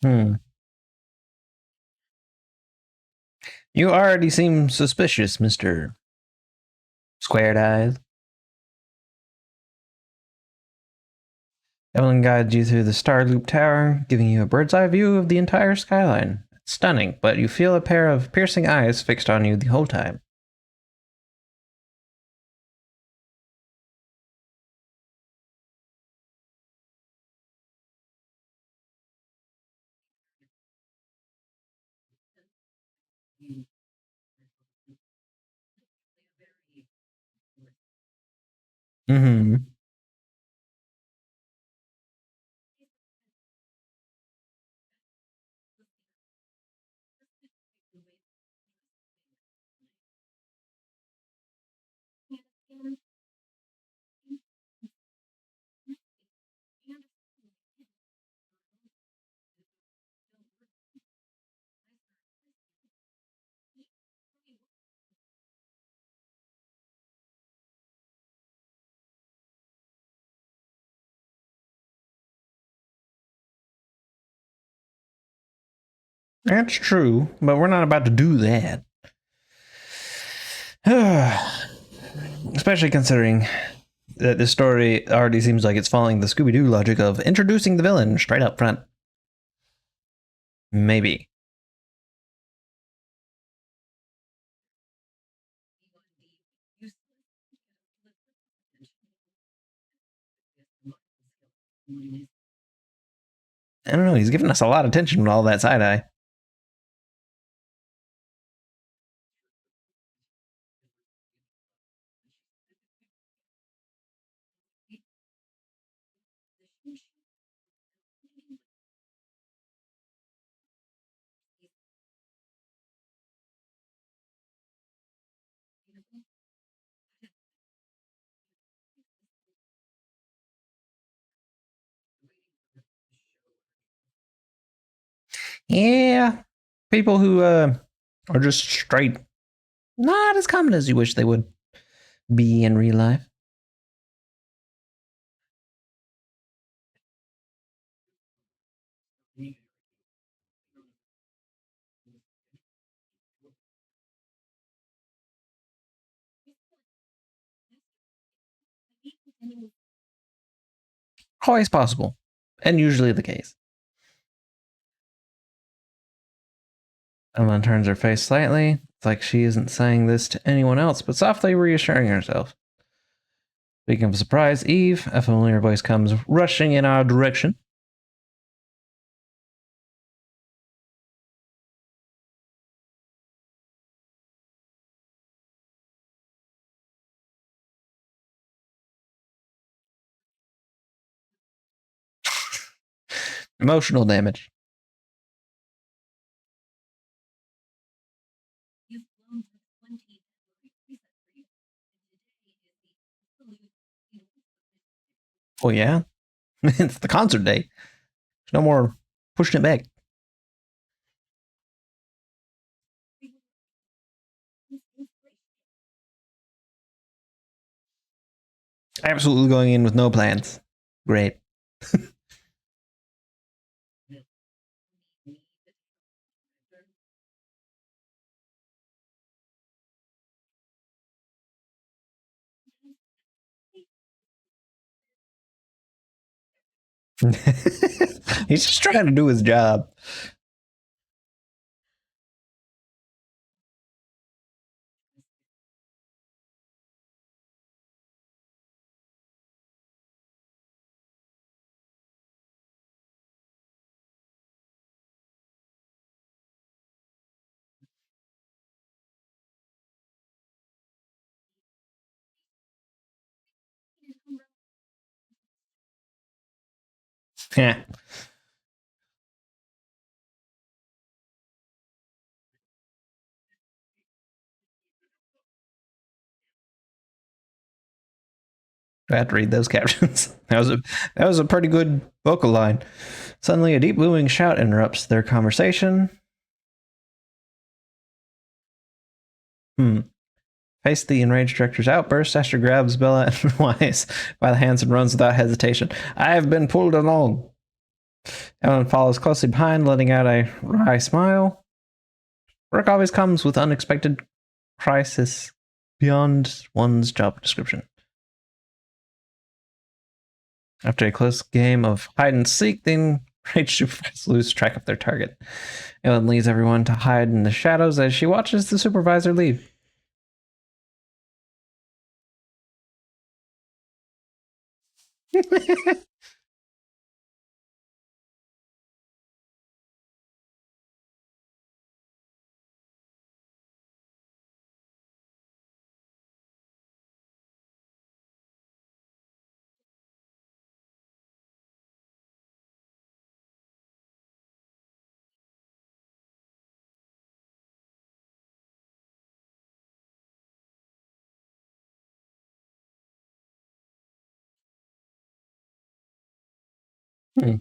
Speaker 1: Hmm. You already seem suspicious, Mr. Squared Eyes. Evelyn guides you through the Star Loop Tower, giving you a bird's eye view of the entire skyline. It's stunning, but you feel a pair of piercing eyes fixed on you the whole time. Mm-hmm. That's true, but we're not about to do that. Especially considering that this story already seems like it's following the Scooby-Doo logic of introducing the villain straight up front. Maybe. I don't know, he's giving us a lot of attention with all that side-eye. Yeah, people who are just straight, not as common as you wish they would be in real life. Always possible, and usually the case. Evelyn turns her face slightly. It's like she isn't saying this to anyone else, but softly reassuring herself. Speaking of surprise, Eve, a familiar voice comes rushing in our direction. Emotional damage. Oh, yeah? It's the concert day. There's no more pushing it back. Absolutely going in with no plans. Great. He's just trying to do his job. Yeah. I had to read those captions. That was a pretty good vocal line. Suddenly, a deep booming shout interrupts their conversation. Face the enraged director's outburst, Esther grabs Bella and Wise by the hands and runs without hesitation. I have been pulled along. Ellen follows closely behind, letting out a wry smile. Work always comes with unexpected crisis beyond one's job description. After a close game of hide and seek, the enraged supervisors lose track of their target. Ellen leads everyone to hide in the shadows as she watches the supervisor leave. Hmm.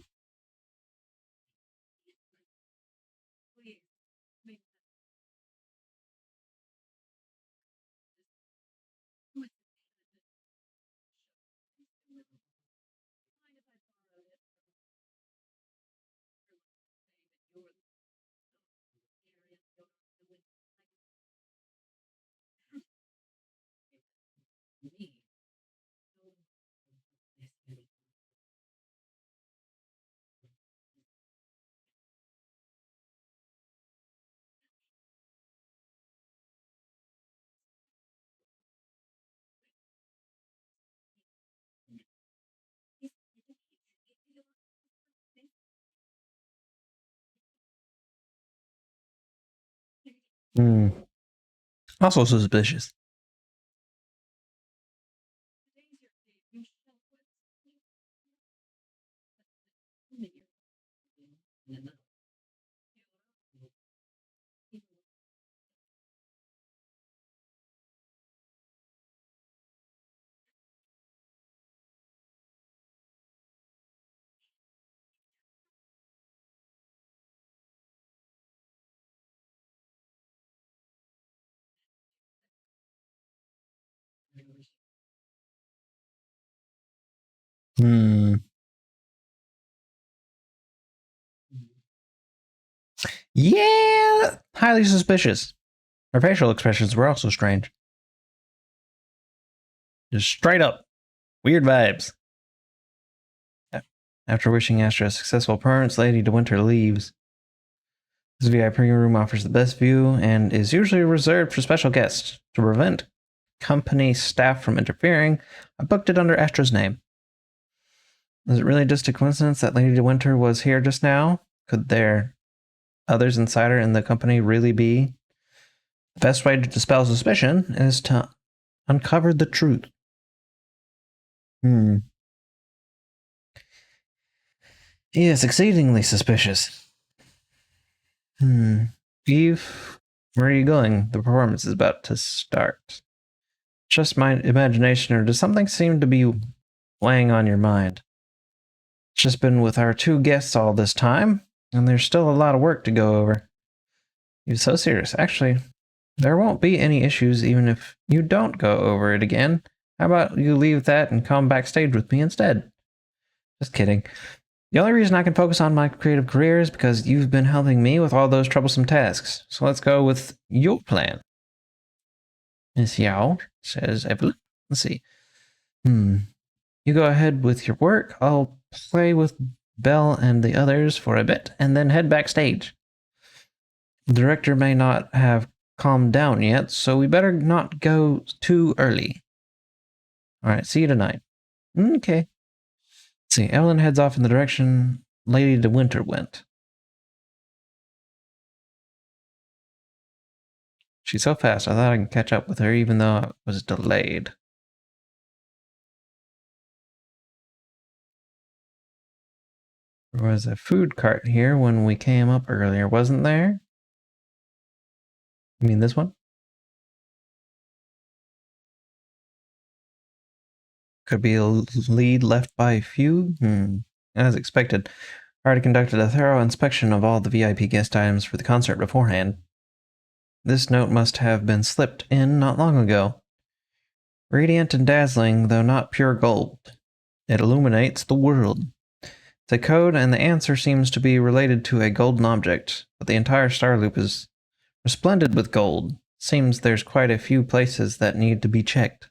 Speaker 1: Hmm. Also suspicious. Hmm. Yeah, highly suspicious. Her facial expressions were also strange. Just straight up weird vibes. After wishing Astra a successful performance, Lady De Winter leaves. This VIP room offers the best view and is usually reserved for special guests. To prevent company staff from interfering, I booked it under Astra's name. Is it really just a coincidence that Lady De Winter was here just now? Could there others insider in the company really be? The best way to dispel suspicion is to uncover the truth. Yes, exceedingly suspicious. Eve, where are you going? The performance is about to start. Just my imagination, or does something seem to be weighing on your mind? Just been with our two guests all this time, and there's still a lot of work to go over. You're so serious. Actually, there won't be any issues even if you don't go over it again. How about you leave that and come backstage with me instead? Just kidding. The only reason I can focus on my creative career is because you've been helping me with all those troublesome tasks. So let's go with your plan. Miss Yao, says Evelyn. Let's see. You go ahead with your work. I'll play with Belle and the others for a bit, and then head backstage. The director may not have calmed down yet, so we better not go too early. All right, see you tonight. Okay. Let's see, Evelyn heads off in the direction Lady De Winter went. She's so fast, I thought I could catch up with her even though I was delayed. There was a food cart here when we came up earlier, wasn't there? You mean this one? Could be a lead left by Fugue? As expected, already conducted a thorough inspection of all the VIP guest items for the concert beforehand. This note must have been slipped in not long ago. Radiant and dazzling, though not pure gold. It illuminates the world. The code and the answer seems to be related to a golden object, but the entire star loop is resplendent with gold. Seems there's quite a few places that need to be checked.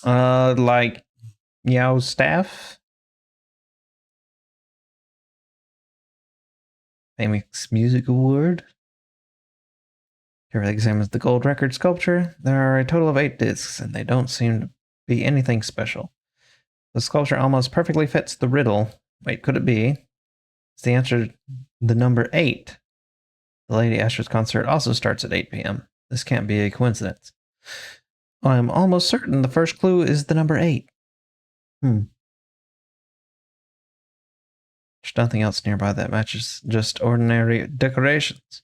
Speaker 1: Like Yao's staff? Famous Music Award? Carefully examines the gold record sculpture. There are a total of 8 discs, and they don't seem to be anything special. The sculpture almost perfectly fits the riddle. Wait, could it be? It's the answer, the number 8. The Lady Asher's concert also starts at 8 p.m. This can't be a coincidence. I'm almost certain the first clue is the number 8. There's nothing else nearby that matches, just ordinary decorations.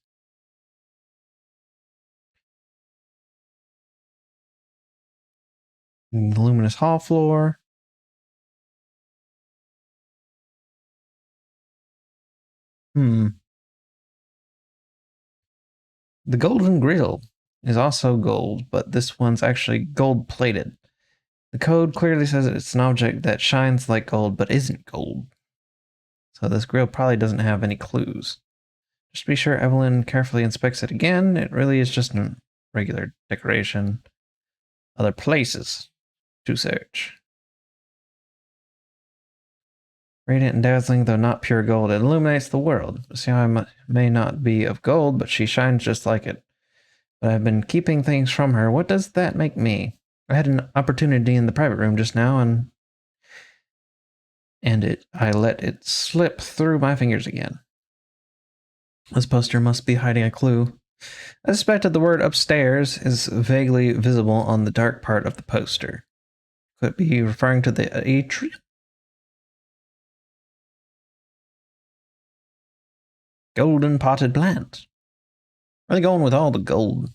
Speaker 1: The luminous hall floor. The golden grill is also gold, but this one's actually gold plated. The code clearly says it's an object that shines like gold but isn't gold. So this grill probably doesn't have any clues. Just be sure Evelyn carefully inspects it again. It really is just a regular decoration. Other places to search. Radiant and dazzling, though not pure gold, it illuminates the world. Xiao may not be of gold, but she shines just like it. But I've been keeping things from her. What does that make me? I had an opportunity in the private room just now, I let it slip through my fingers again. This poster must be hiding a clue. I suspected the word upstairs is vaguely visible on the dark part of the poster. Could it be referring to the atrium? Golden potted plant. Are they going with all the gold?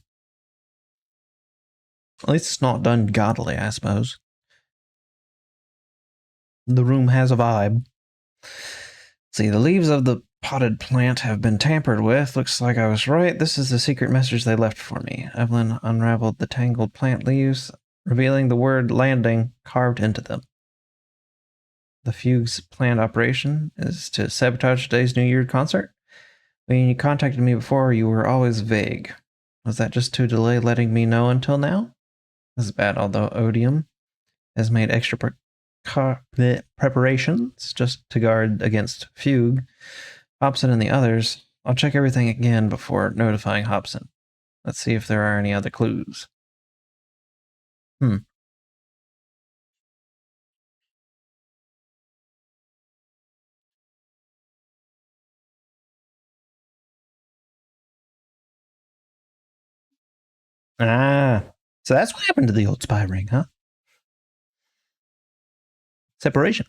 Speaker 1: At least it's not done gaudily, I suppose. The room has a vibe. See, the leaves of the potted plant have been tampered with. Looks like I was right. This is the secret message they left for me. Evelyn unraveled the tangled plant leaves, revealing the word landing carved into them. The Fugue's planned operation is to sabotage today's New Year concert. When you contacted me before, you were always vague. Was that just to delay letting me know until now? This is bad, although Odium has made extra preparations just to guard against Fugue. Hobson and the others. I'll check everything again before notifying Hobson. Let's see if there are any other clues. Ah, so that's what happened to the old spy ring, huh? Separation.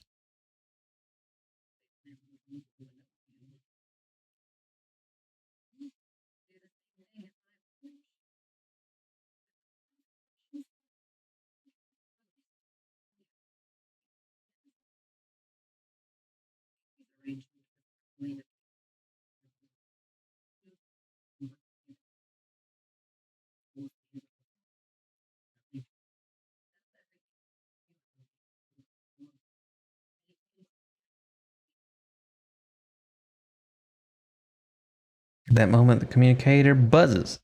Speaker 1: At that moment, the communicator buzzes.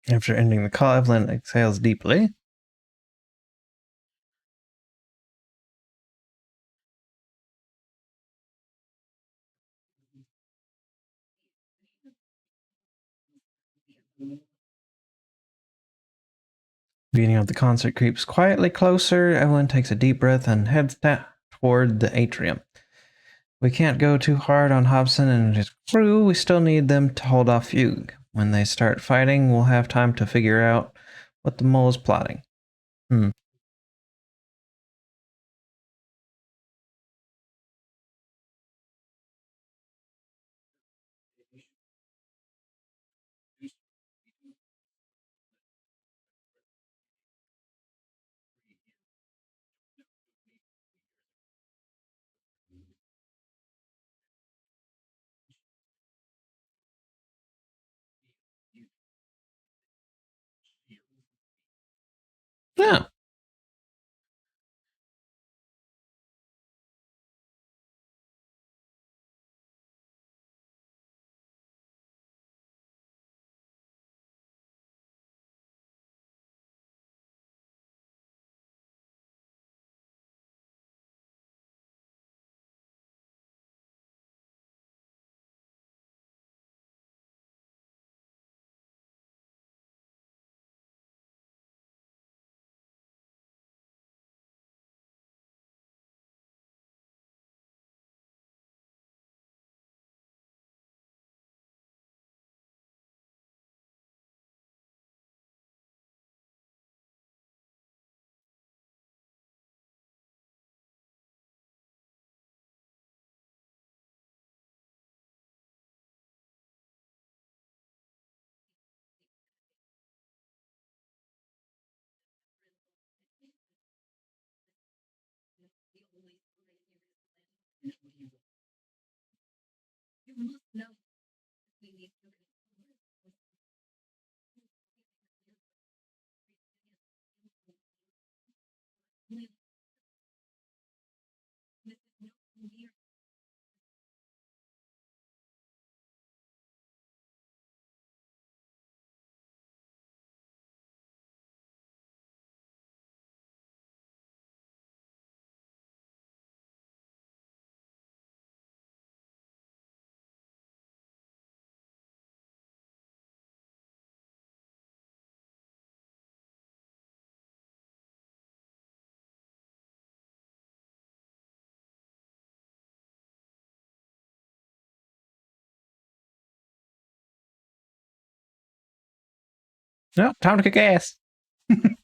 Speaker 1: After ending the call, Evelyn exhales deeply. Beating of the concert creeps quietly closer. Evelyn takes a deep breath and heads toward the atrium. We can't go too hard on Hobson and his crew. We still need them to hold off Fugue. When they start fighting, we'll have time to figure out what the mole is plotting. Yeah. No, time to kick ass. Just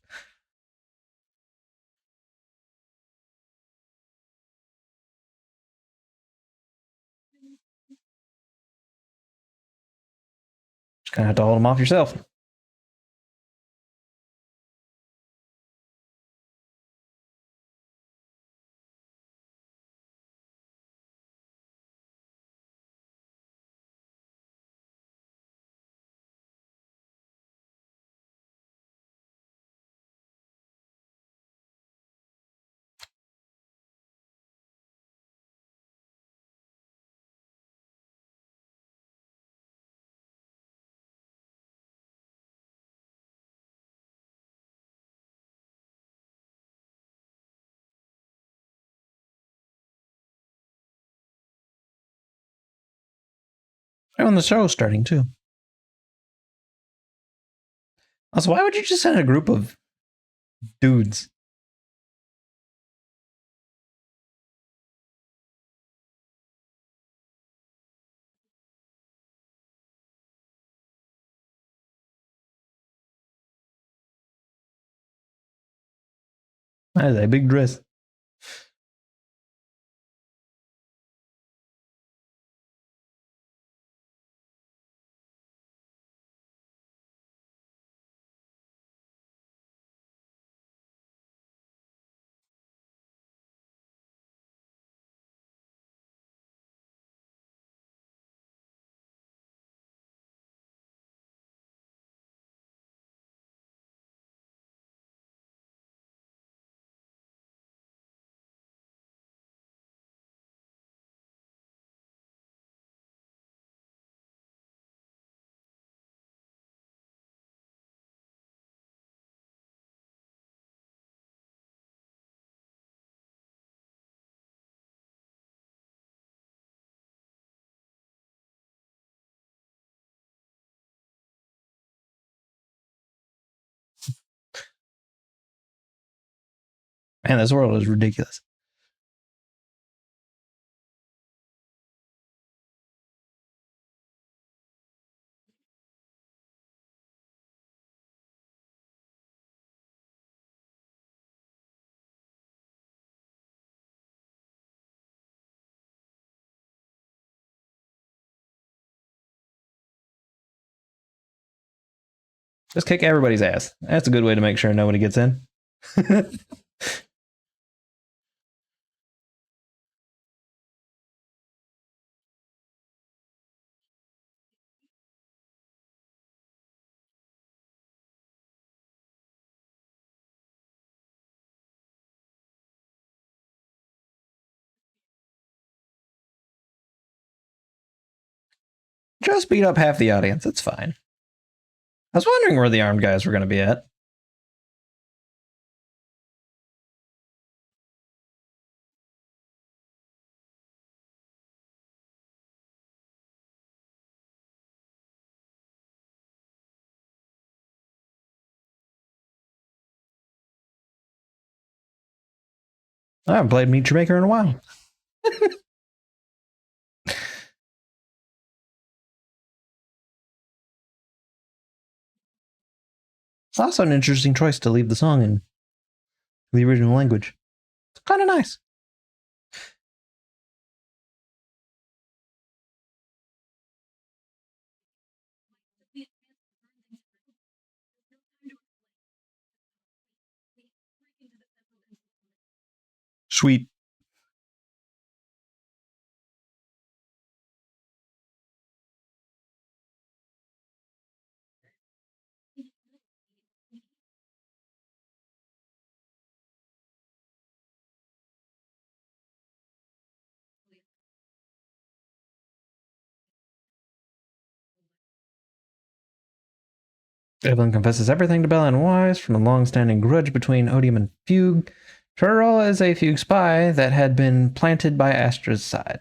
Speaker 1: gonna have to hold them off yourself. And the show's starting too. Also, why would you just send a group of Dudes. That is a big dress. Man, this world is ridiculous. Just kick everybody's ass. That's a good way to make sure nobody gets in. Just beat up half the audience. It's fine. I was wondering where the armed guys were going to be at. I haven't played Meat Maker in a while. It's also an interesting choice to leave the song in the original language. It's kind of nice. Sweet. Evelyn confesses everything to Bella and Wise from the long-standing grudge between Odium and Fugue. Her role as a Fugue spy that had been planted by Astra's side.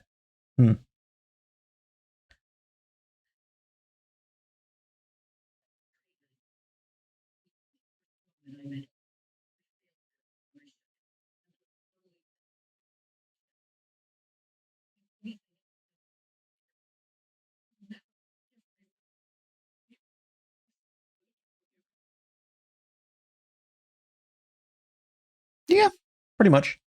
Speaker 1: Yeah, pretty much.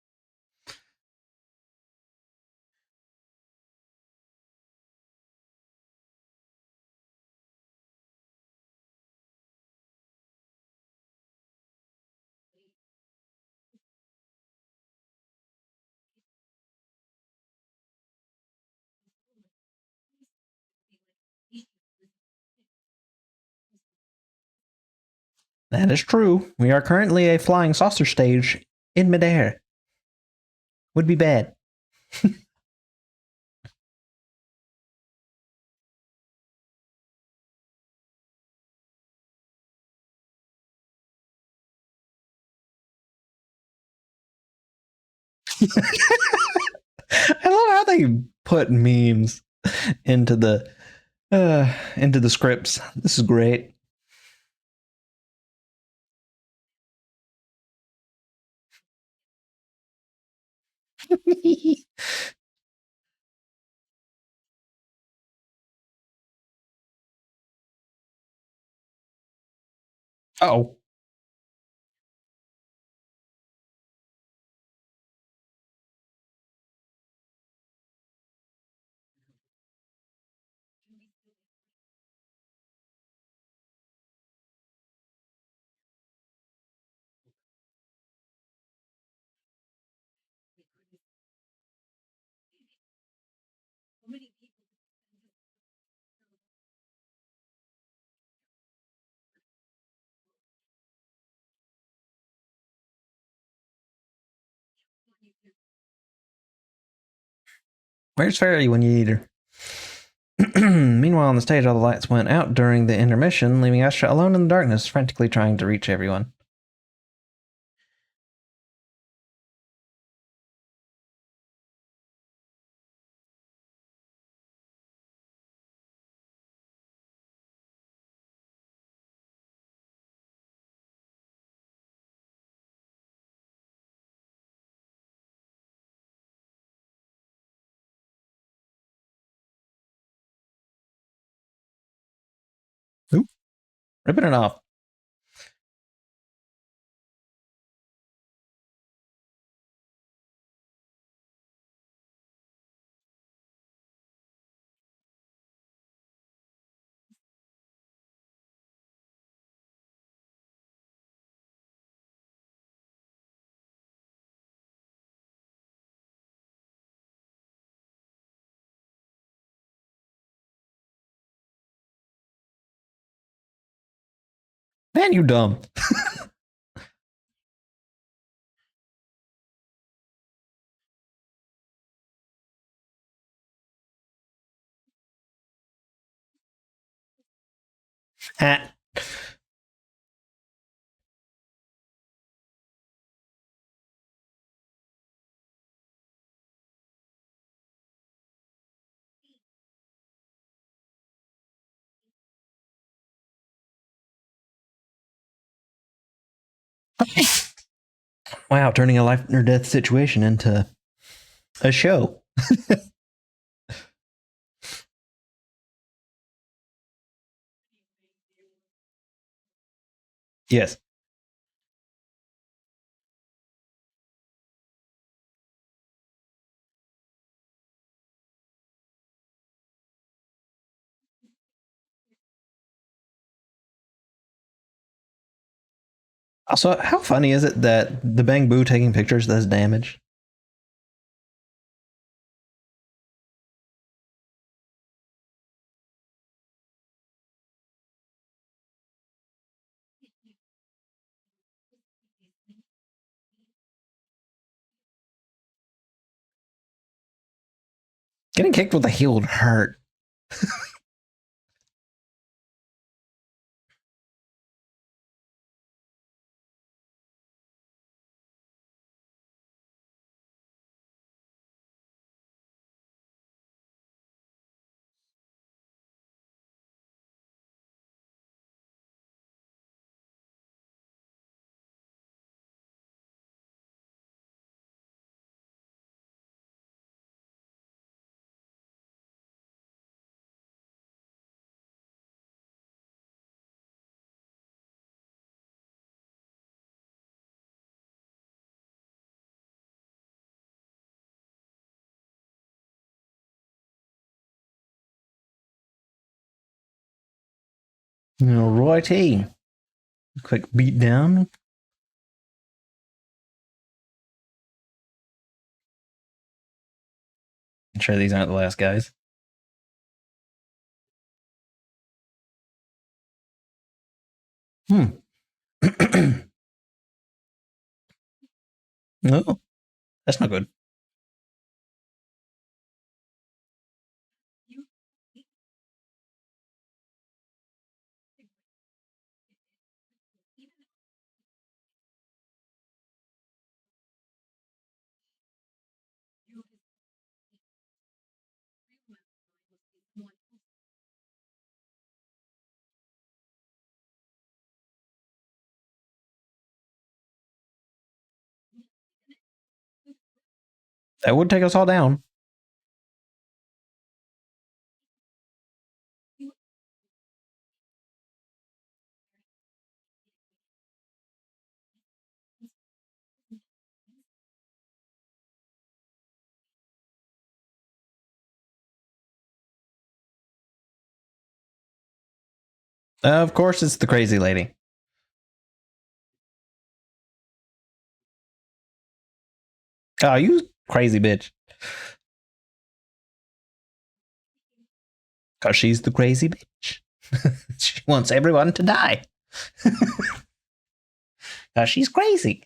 Speaker 1: That is true. We are currently a flying saucer stage in midair. Would be bad. I love how they put memes into the scripts. This is great. Oh. Where's Fairy when you need her? Meanwhile, on the stage, all the lights went out during the intermission, leaving Astra alone in the darkness, frantically trying to reach everyone. Oop. Ripping it off. Man, you dumb. Ha. Wow, turning a life or death situation into a show. Yes. Also, how funny is it that the Bang Boo taking pictures does damage? Getting kicked with a heel would hurt. Righty. Quick beat down. I'm sure these aren't the last guys. No, that's not good. That would take us all down. Of course, it's the crazy lady. Oh, you crazy bitch. Because she's the crazy bitch. She wants everyone to die. Because she's crazy.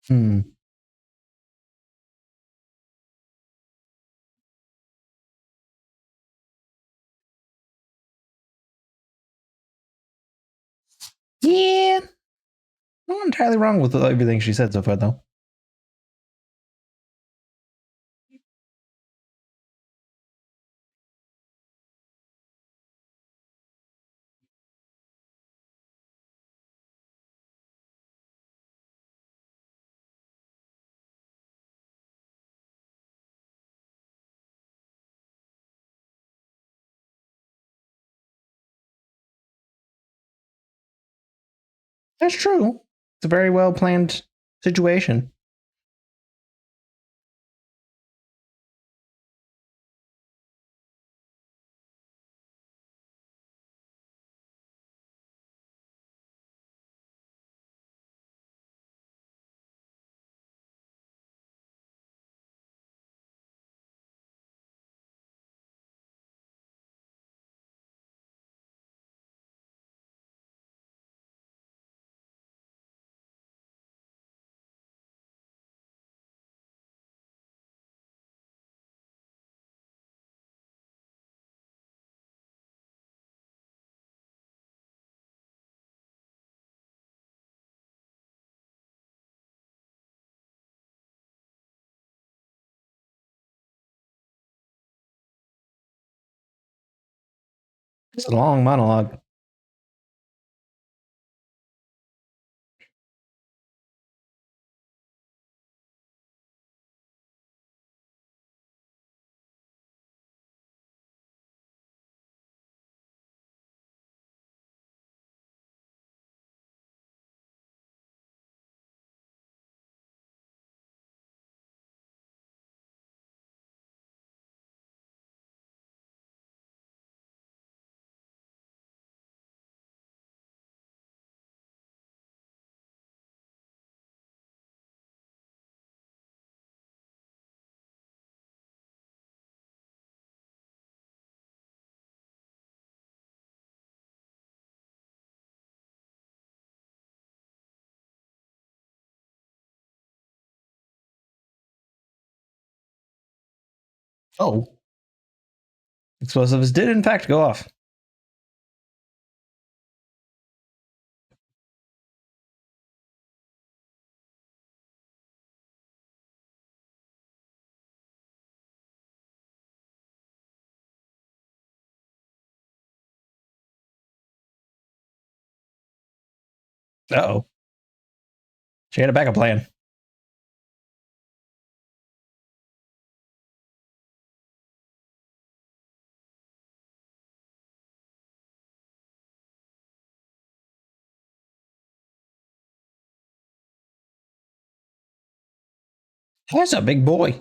Speaker 1: Hmm. Yeah. Not entirely wrong with everything she said so far, though. That's true. It's a very well planned situation. It's a long monologue. Oh, explosives did in fact go off. Oh, she had a backup plan. That's a big boy.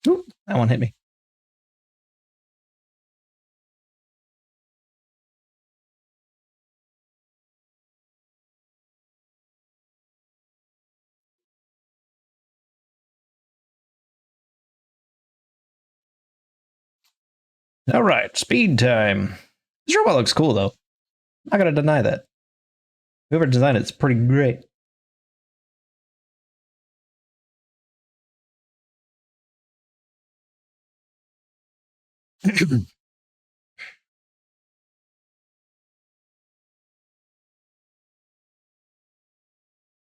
Speaker 1: Ooh, that one hit me. All right, speed time. This robot looks cool, though. Not gonna deny that. Whoever designed it's pretty great.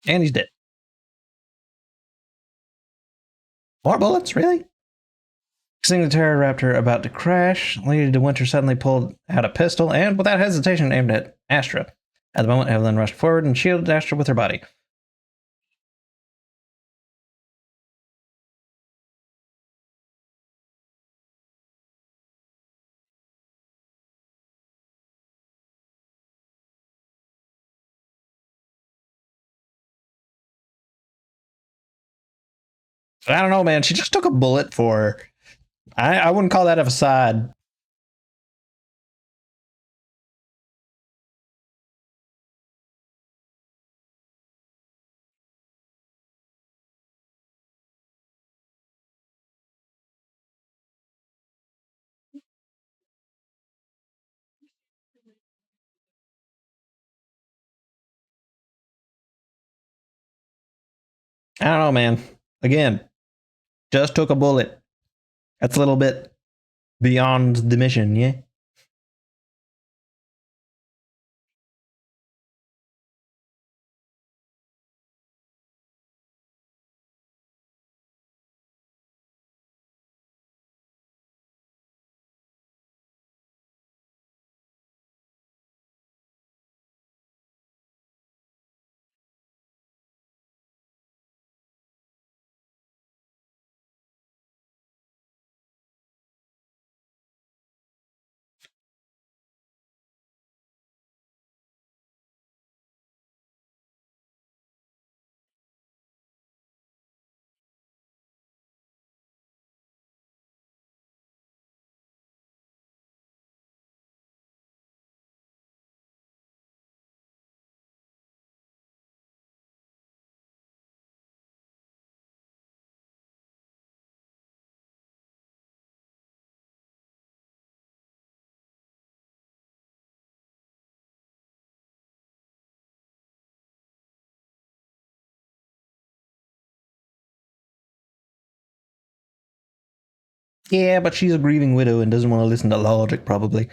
Speaker 1: And he's dead. More bullets, really? Seeing the Pterodactyl about to crash, Lady De Winter suddenly pulled out a pistol and, without hesitation, aimed at Astra. At the moment, Evelyn rushed forward and shielded Astra with her body. I don't know, man. She just took a bullet for her. I wouldn't call that a facade. I don't know, man. Again, just took a bullet. That's a little bit beyond the mission, yeah? Yeah, but she's a grieving widow and doesn't want to listen to logic, probably.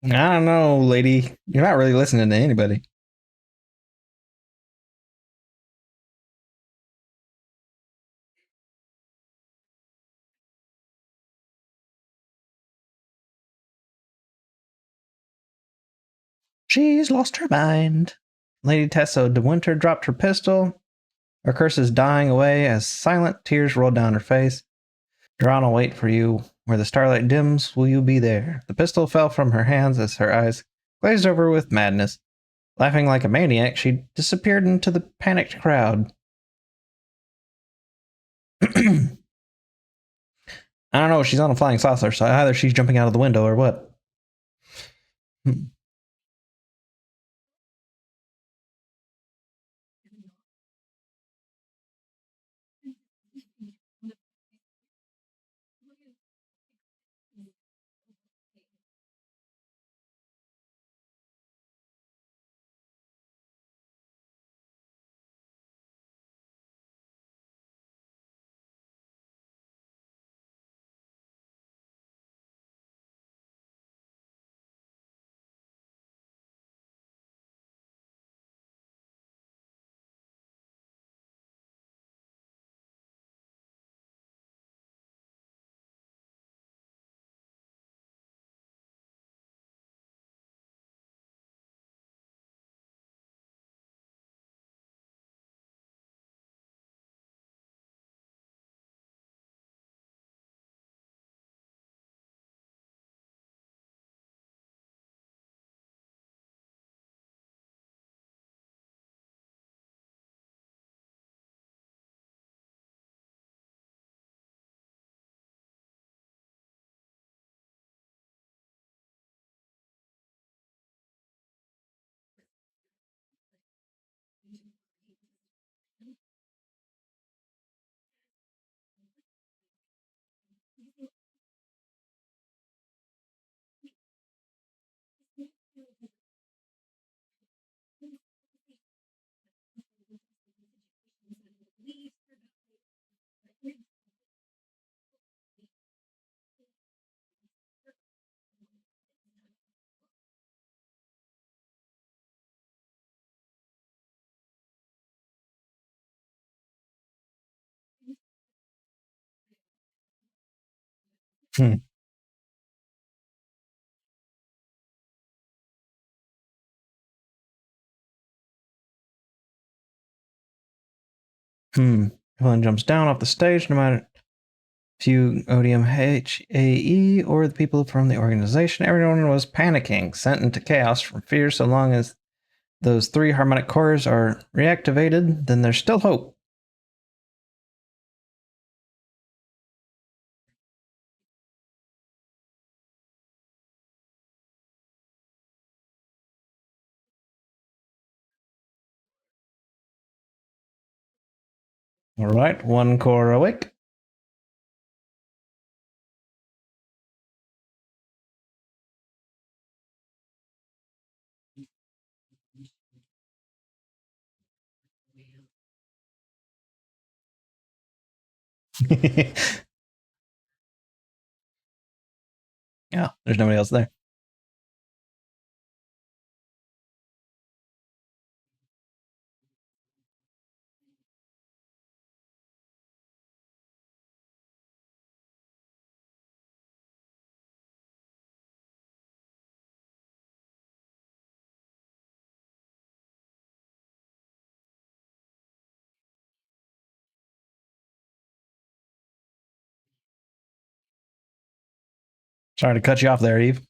Speaker 1: I don't know, lady. You're not really listening to anybody. She's lost her mind. Lady Tessa De Winter dropped her pistol, her curses dying away as silent tears rolled down her face. Drawn will wait for you. Where the starlight dims, will you be there? The pistol fell from her hands as her eyes glazed over with madness. Laughing like a maniac, she disappeared into the panicked crowd. I don't know. She's on a flying saucer, so either she's jumping out of the window or what. Hmm. Everyone jumps down off the stage, no matter if you ODMHAE or the people from the organization. Everyone was panicking, sent into chaos from fear. So long as those three harmonic cores are reactivated, then there's still hope. All right, one core awake. Yeah, there's nobody else there. Sorry to cut you off there, Eve.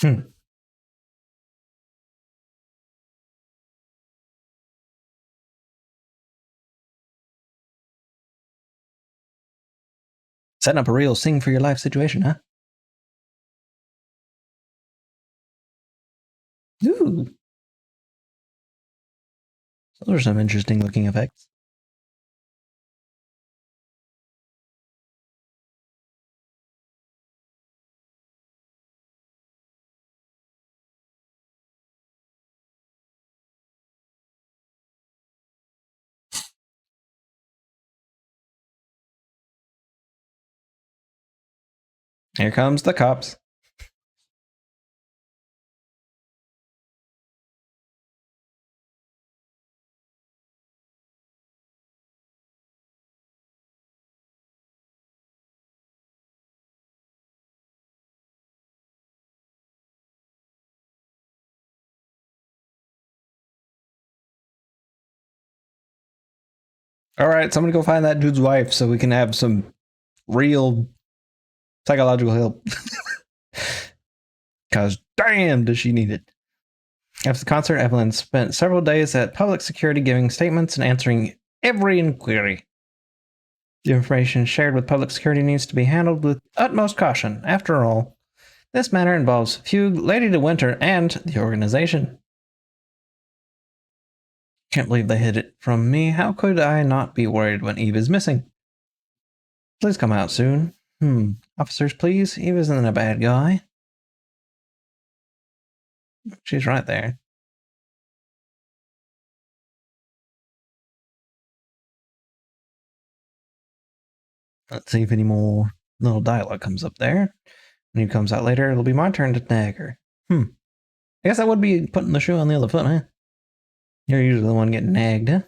Speaker 1: Hmm. Setting up a real sing for your life situation, huh? Ooh, those are some interesting looking effects. Here comes the cops. All right, somebody go find that dude's wife so we can have some real psychological help. Because damn, does she need it. After the concert, Evelyn spent several days at public security giving statements and answering every inquiry. The information shared with public security needs to be handled with utmost caution. After all, this matter involves Fugue, Lady de Winter, and the organization. Can't believe they hid it from me. How could I not be worried when Eve is missing? Please come out soon. Officers, please. Eve isn't a bad guy. She's right there. Let's see if any more little dialogue comes up there. When he comes out later, it'll be my turn to nag her. I guess that would be putting the shoe on the other foot, huh? You're usually the one getting nagged, huh?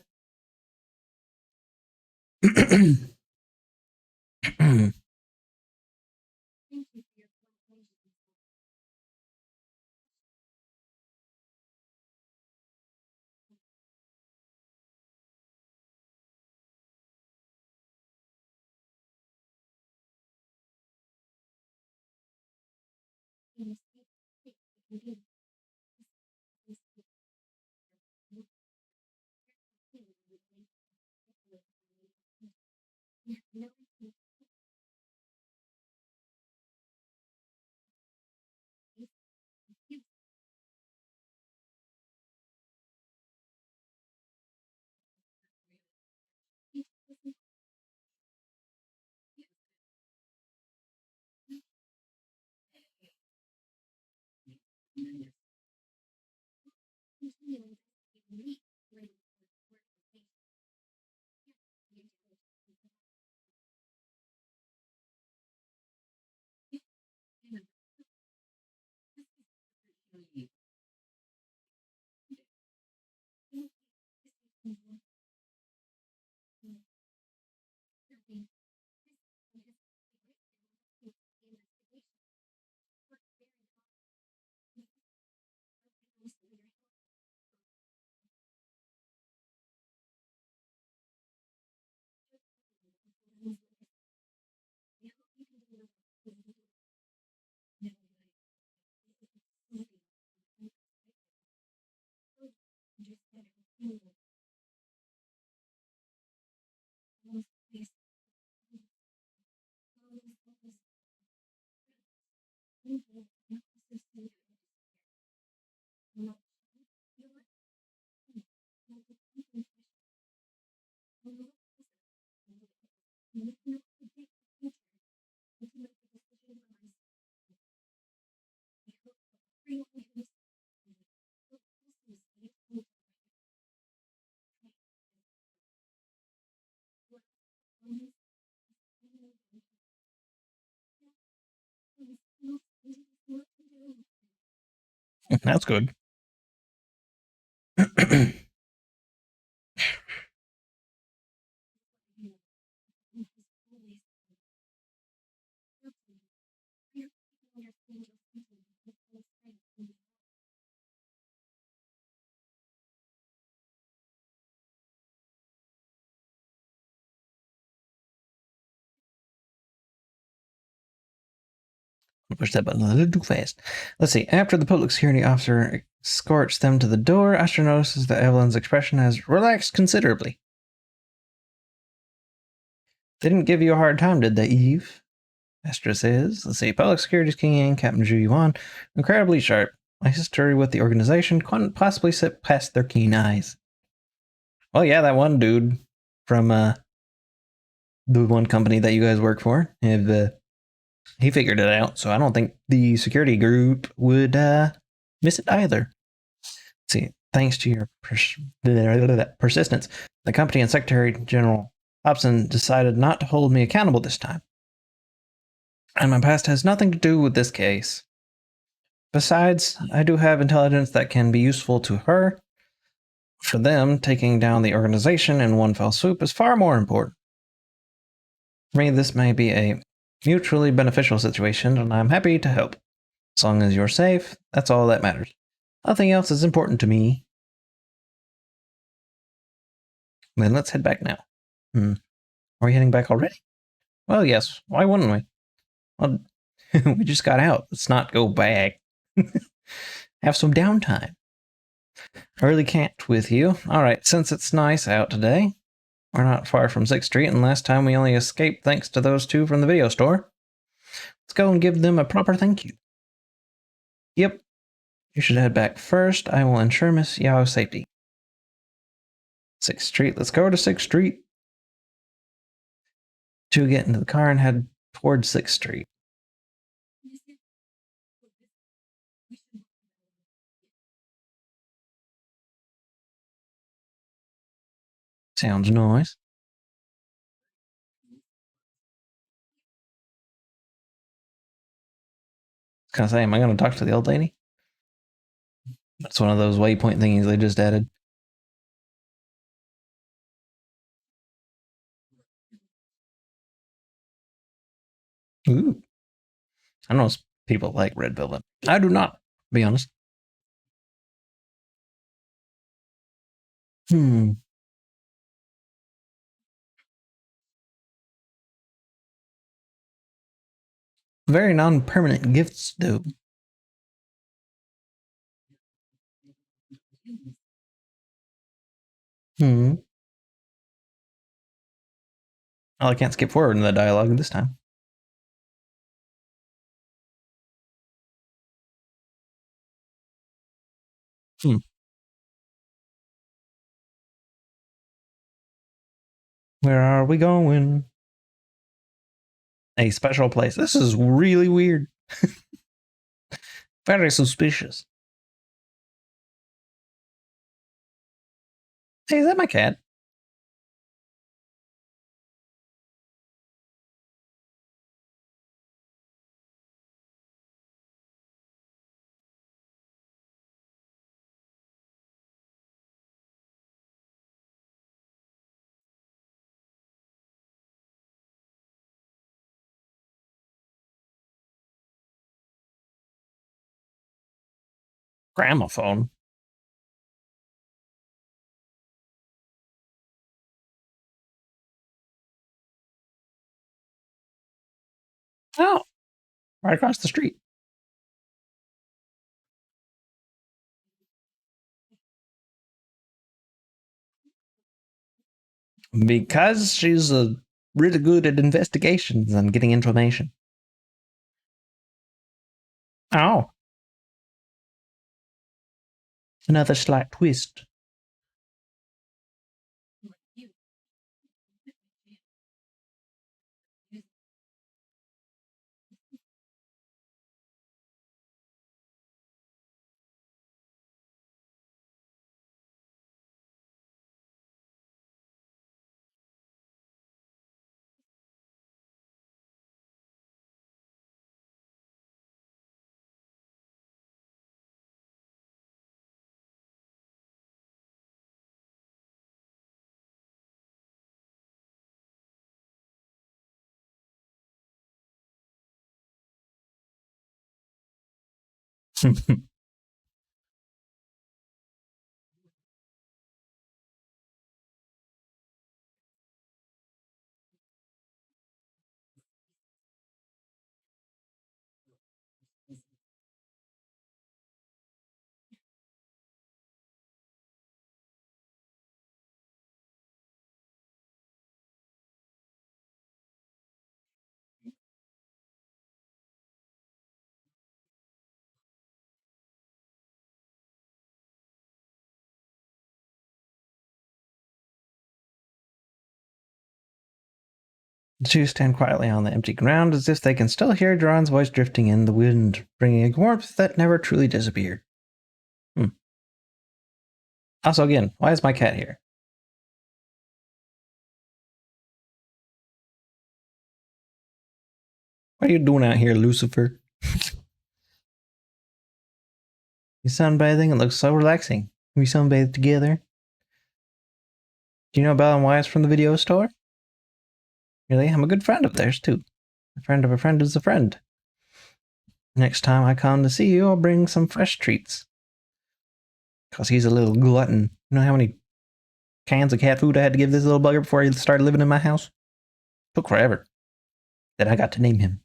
Speaker 1: That's good. Push that button a little too fast. Let's see. After the public security officer escorts them to the door, Astra notices that Evelyn's expression has relaxed considerably. They didn't give you a hard time, did they, Eve? Astra says. Let's see. Public security's King and Captain Ju Yuan. Incredibly sharp. My history with the organization couldn't possibly sit past their keen eyes. Well, yeah, that one dude from the one company that you guys work for, he figured it out, so I don't think the security group would miss it either. Let's see, thanks to your persistence, the company and Secretary General Hobson decided not to hold me accountable this time. And my past has nothing to do with this case. Besides, I do have intelligence that can be useful to her. For them, taking down the organization in one fell swoop is far more important. For me, this may be a mutually beneficial situation, and I'm happy to help. As long as you're safe, that's all that matters. Nothing else is important to me. Then let's head back now. Are we heading back already? Well, yes. Why wouldn't we? Well, we just got out. Let's not go back. Have some downtime. I really can't with you. Alright, since it's nice out today, we're not far from 6th Street, and last time we only escaped thanks to those two from the video store. Let's go and give them a proper thank you. Yep. You should head back first. I will ensure Miss Yao's safety. 6th Street. Let's go to 6th Street. To get into the car and head towards 6th Street. Sounds nice. I was gonna say, am I gonna talk to the old lady? That's one of those waypoint thingies they just added. Ooh. I know people like red velvet. I do not, to be honest. Very non-permanent gifts, though. Oh, I can't skip forward in the dialogue this time. Where are we going? A special place. This is really weird. Very suspicious. Hey, is that my cat? Gramophone. Oh, right across the street. Because she's really good at investigations and getting information. Oh. Another slight twist. The two stand quietly on the empty ground as if they can still hear Duran's voice drifting in the wind, bringing a warmth that never truly disappeared. Also, again, why is my cat here? What are you doing out here, Lucifer? You sunbathing? It looks so relaxing. We sunbathe together. Do you know Belle and Wise from the video store? Really? I'm a good friend of theirs, too. A friend of a friend is a friend. Next time I come to see you, I'll bring some fresh treats. Because he's a little glutton. You know how many cans of cat food I had to give this little bugger before he started living in my house? Took forever. Then I got to name him.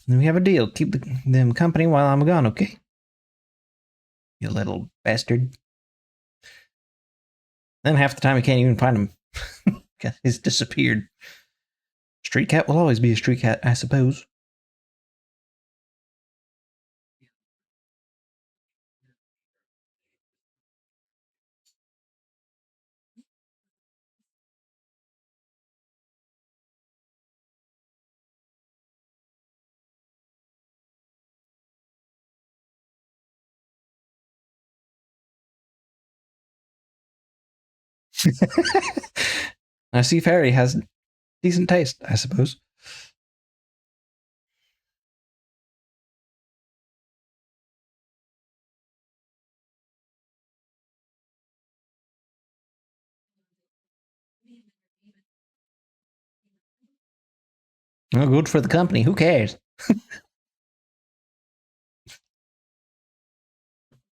Speaker 1: Then we have a deal. Keep them company while I'm gone, okay? You little bastard. Then half the time I can't even find him. He's disappeared. Street cat will always be a street cat, I suppose. I see Fairy has decent taste, I suppose. Oh, good for the company. Who cares?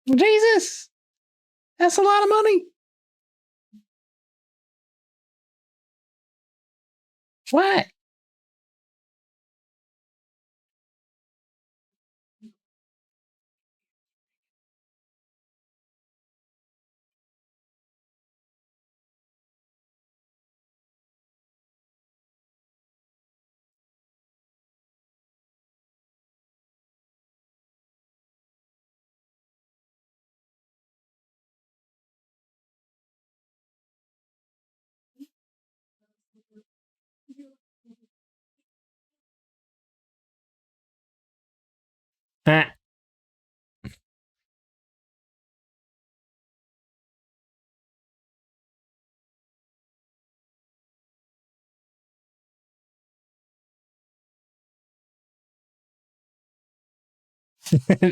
Speaker 1: Jesus! That's a lot of money. What?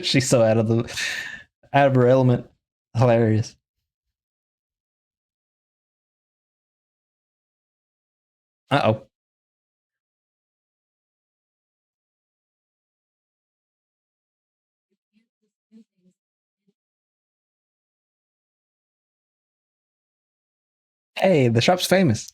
Speaker 1: She's so out of her element. Hilarious. Uh-oh. Hey, the shop's famous.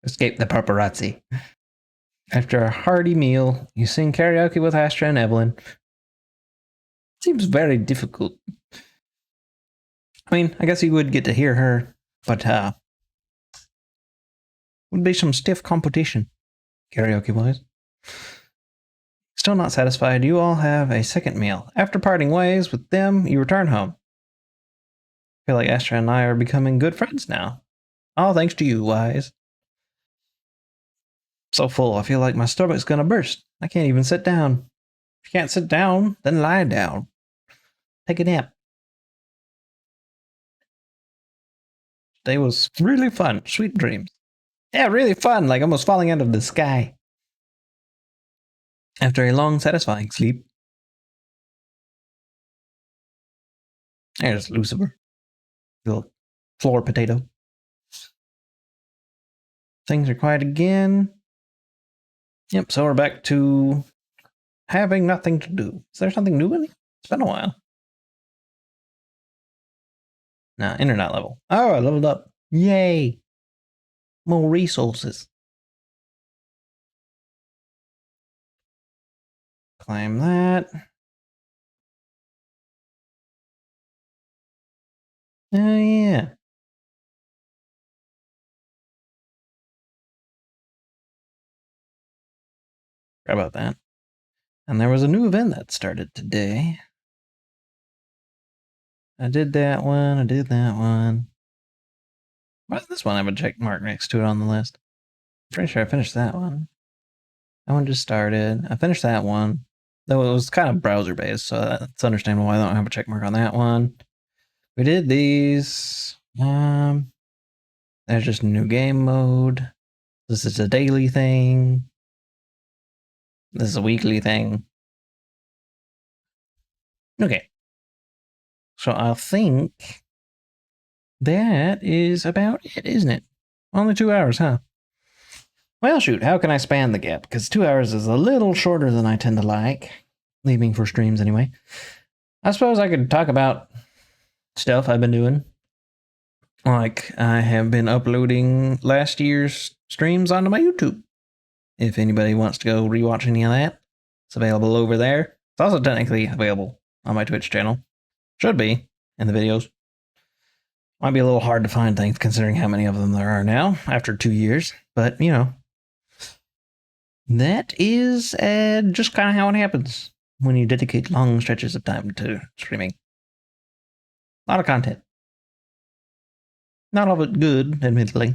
Speaker 1: Escape the paparazzi. After a hearty meal, you sing karaoke with Astra and Evelyn. Seems very difficult. I mean, I guess you would get to hear her, but would be some stiff competition, karaoke-wise. Still not satisfied, you all have a second meal. After parting ways with them, you return home. I feel like Astra and I are becoming good friends now. All thanks to you, Wise. So full, I feel like my stomach's gonna burst. I can't even sit down. If you can't sit down, then lie down. Take a nap. Today was really fun. Sweet dreams. Yeah, really fun, like almost falling out of the sky. After a long, satisfying sleep, There's Lucifer. Little floor potato. Things are quiet again. Yep, so we're back to having nothing to do. Is there something new in here? It's been a while. Nah, internet level. Oh, I leveled up. Yay! More resources. Claim that. Oh, yeah. Forgot about that. And there was a new event that started today. I did that one. I did that one. Why does this one have a check mark next to it on the list? Pretty sure I finished that one. That one just started. I finished that one. Though it was kind of browser based, so that's understandable why I don't have a check mark on that one. We did these. There's just new game mode. This is a daily thing. This is a weekly thing. Okay. So I think that is about it, isn't it? Only 2 hours, huh? Well, shoot, how can I span the gap? Because 2 hours is a little shorter than I tend to like, leaving for streams anyway. I suppose I could talk about stuff I've been doing. Like, I have been uploading last year's streams onto my YouTube. If anybody wants to go rewatch any of that, it's available over there. It's also technically available on my Twitch channel. Should be in the videos. Might be a little hard to find things considering how many of them there are now after 2 years, but you know. That is just kind of how it happens when you dedicate long stretches of time to streaming. A lot of content. Not all of it good, admittedly.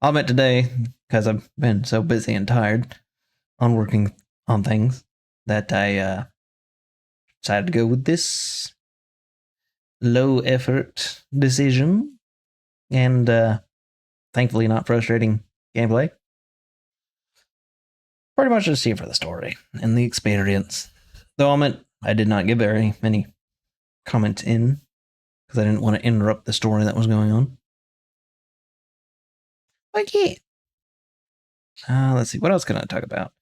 Speaker 1: I'll admit today, because I've been so busy and tired on working on things, that I decided to go with this low effort decision and thankfully not frustrating gameplay. Pretty much just here for the story and the experience. Though I did not give very many comments in because I didn't want to interrupt the story that was going on. But yeah. Let's see, what else can I talk about?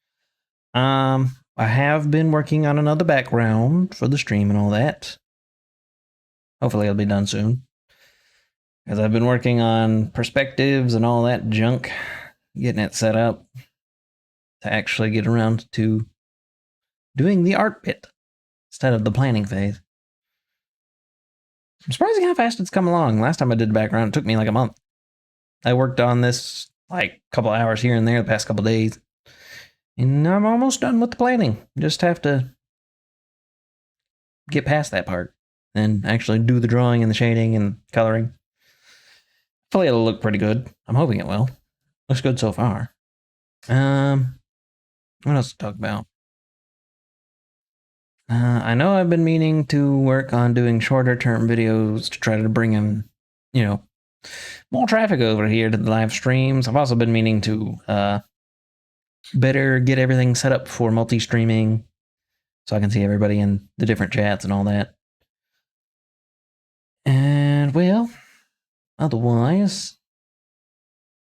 Speaker 1: I have been working on another background for the stream and all that. Hopefully it'll be done soon. Because I've been working on perspectives and all that junk, getting it set up to actually get around to doing the art bit instead of the planning phase. I'm surprised how fast it's come along. Last time I did the background, it took me like a month. I worked on this like a couple hours here and there the past couple days. And I'm almost done with the planning. Just have to get past that part and actually do the drawing and the shading and coloring. Hopefully it'll look pretty good. I'm hoping it will. Looks good so far. What else to talk about? I know I've been meaning to work on doing shorter term videos to try to bring in, you know, more traffic over here to the live streams. I've also been meaning to better get everything set up for multi-streaming so I can see everybody in the different chats and all that. And, well, otherwise,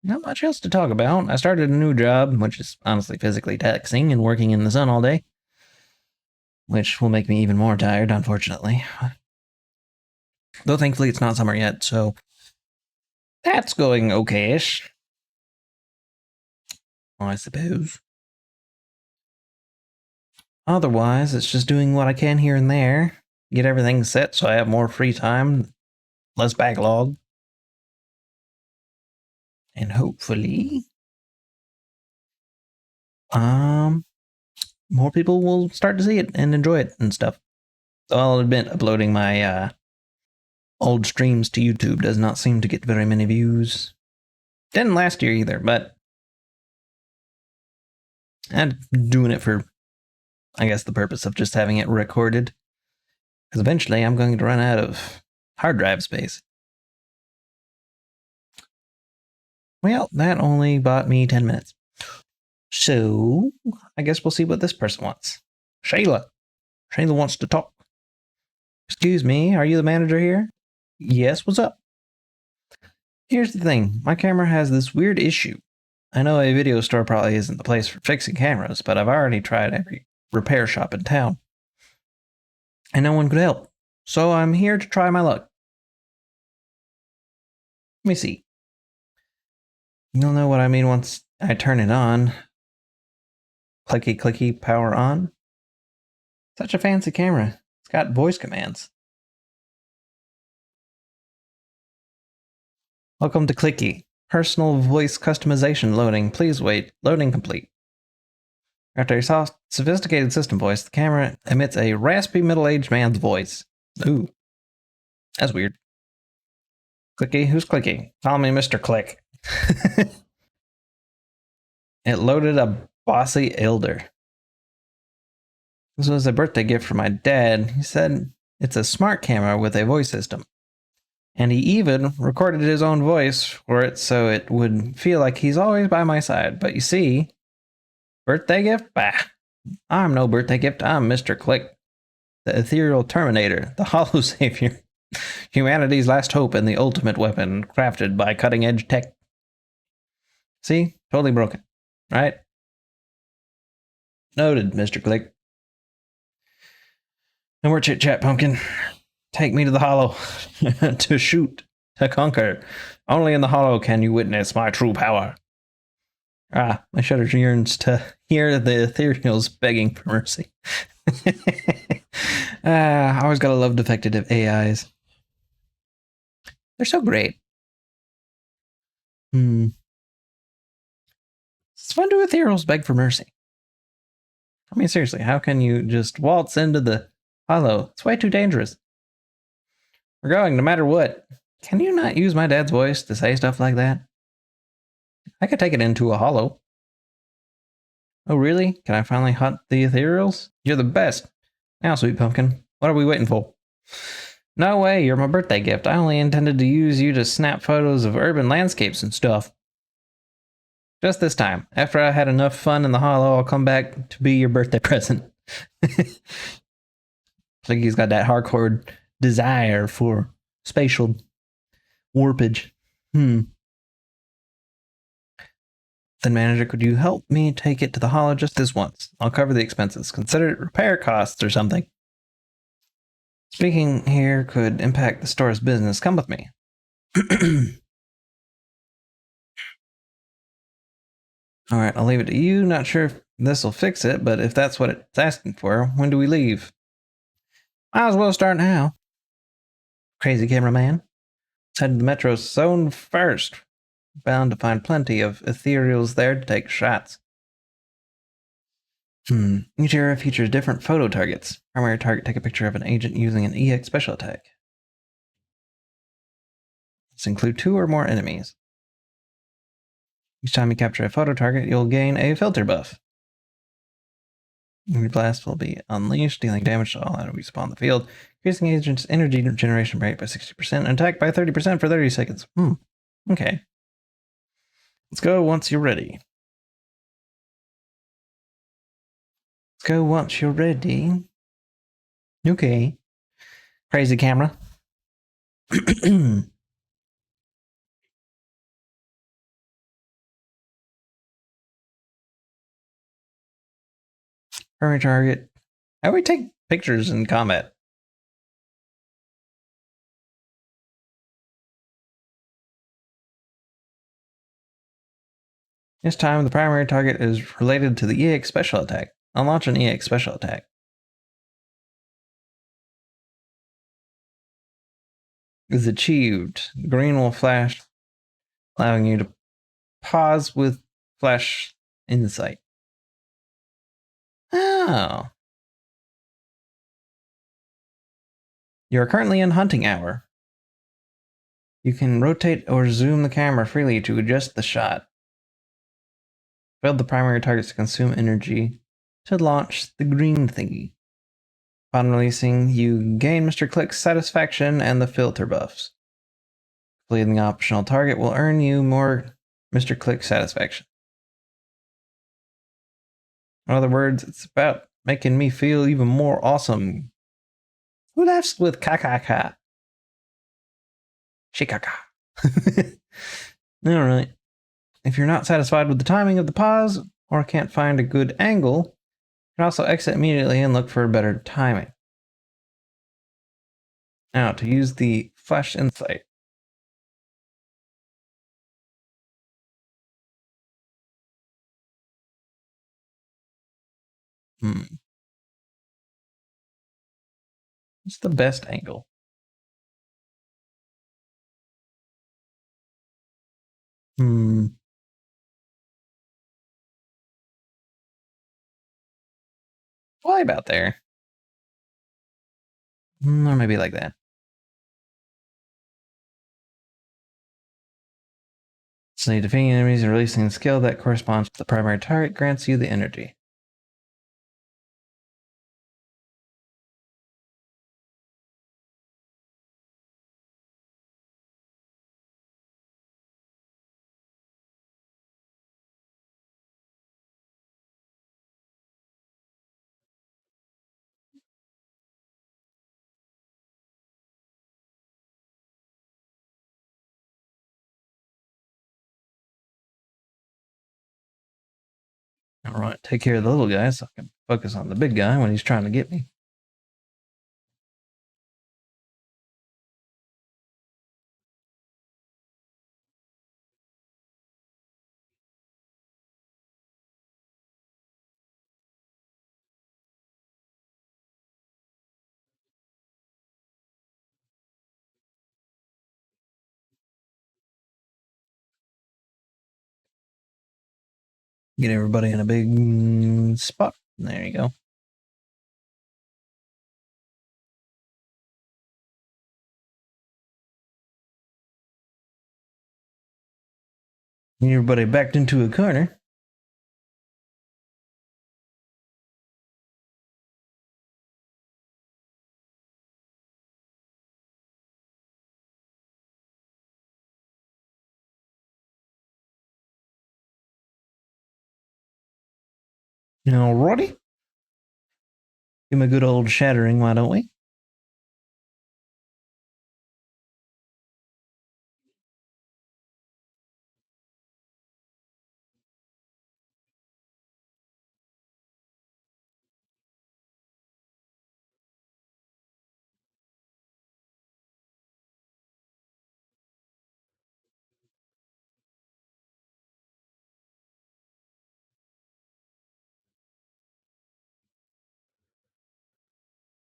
Speaker 1: not much else to talk about. I started a new job, which is honestly physically taxing and working in the sun all day, which will make me even more tired, unfortunately. Though thankfully it's not summer yet, so that's going okay-ish, I suppose. Otherwise, it's just doing what I can here and there, get everything set so I have more free time, less backlog, and hopefully, more people will start to see it and enjoy it and stuff. So I'll admit, uploading my old streams to YouTube does not seem to get very many views. Didn't last year either, but I'm doing it for, I guess, the purpose of just having it recorded. Because eventually I'm going to run out of hard drive space. Well, that only bought me 10 minutes. So, I guess we'll see what this person wants. Shayla. Shayla wants to talk. Excuse me, are you the manager here? Yes, what's up? Here's the thing, my camera has this weird issue. I know a video store probably isn't the place for fixing cameras, but I've already tried every repair shop in town. And no one could help. So I'm here to try my luck. Let me see. You'll know what I mean once I turn it on. Clicky clicky, power on. Such a fancy camera. It's got voice commands. Welcome to Clicky. Personal voice customization loading. Please wait. Loading complete. After a soft, sophisticated system voice, the camera emits a raspy middle-aged man's voice. Ooh. That's weird. Clicky? Who's Clicky? Call me Mr. Click. It loaded a bossy elder. This was a birthday gift for my dad. He said it's a smart camera with a voice system. And he even recorded his own voice for it so it would feel like he's always by my side. But you see, birthday gift? Bah. I'm no birthday gift. I'm Mr. Click, the ethereal Terminator, the hollow savior, humanity's last hope and the ultimate weapon crafted by cutting-edge tech. See? Totally broken. Right? Noted, Mr. Click. No more chit-chat, pumpkin. Take me to the hollow. To shoot. To conquer. Only in the hollow can you witness my true power. Ah, my shutter yearns to hear the ethereals begging for mercy. I always gotta love defective AIs. They're so great. It's fun to ethereals beg for mercy. I mean, seriously, how can you just waltz into the hollow? It's way too dangerous. We're going no matter what. Can you not use my dad's voice to say stuff like that? I could take it into a hollow. Oh, really? Can I finally hunt the ethereals? You're the best. Now, sweet pumpkin, what are we waiting for? No way, you're my birthday gift. I only intended to use you to snap photos of urban landscapes and stuff. Just this time. After I had enough fun in the hollow, I'll come back to be your birthday present. It's like he's got that hardcore desire for spatial warpage. Then manager, could you help me take it to the hollow just this once? I'll cover the expenses. Consider it repair costs or something. Speaking here could impact the store's business. Come with me. Alright, I'll leave it to you. Not sure if this will fix it, but if that's what it's asking for, when do we leave? Might as well start now. Crazy cameraman. Let's head to the metro zone first. Bound to find plenty of ethereals there to take shots. Each area features different photo targets. Primary target, take a picture of an agent using an EX special attack. Let's include 2 or more enemies. Each time you capture a photo target, you'll gain a filter buff. Your blast will be unleashed, dealing damage to all enemies spawn the field, increasing agent's energy generation rate by 60% and attack by 30% for 30 seconds. Okay. Let's go once you're ready. Let's go once you're ready. Okay. Crazy camera. Primary target. How do we take pictures in combat? This time, the primary target is related to the EX special attack. I'll launch an EX special attack. Is achieved. Green will flash, allowing you to pause with flash insight. Oh. You are currently in hunting hour. You can rotate or zoom the camera freely to adjust the shot. Failed the primary targets to consume energy to launch the green thingy. Upon releasing, you gain Mr. Click's satisfaction and the filter buffs. Completing the optional target will earn you more Mr. Click satisfaction. In other words, it's about making me feel even more awesome. Who laughs with kakaka? Shikaka. All right. If you're not satisfied with the timing of the pause or can't find a good angle, you can also exit immediately and look for better timing. Now, to use the Flash Insight. What's the best angle? Probably about there. Or maybe like that. So defeating enemies and releasing the skill that corresponds to the primary target grants you the energy. All right, take care of the little guy so I can focus on the big guy when he's trying to get me. Get everybody in a big spot. There you go. Get everybody backed into a corner. Alrighty. Give him a good old shattering, why don't we?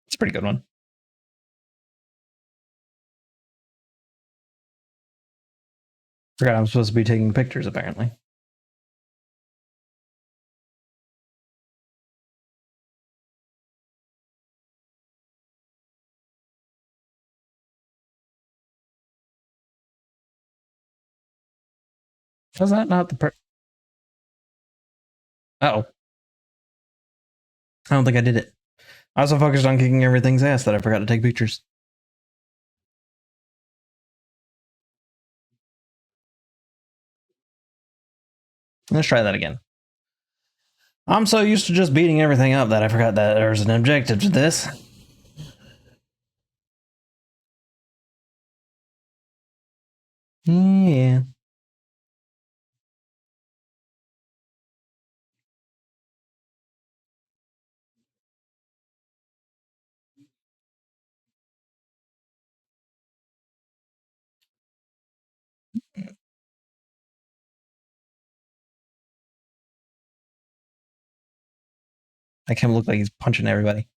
Speaker 1: It's a pretty good one. Forgot I'm supposed to be taking pictures, apparently. Was that not the Uh-oh. I don't think I did it. I was so focused on kicking everything's ass that I forgot to take pictures. Let's try that again. I'm so used to just beating everything up that I forgot that there's an objective to this. Yeah. Make him look like he's punching everybody.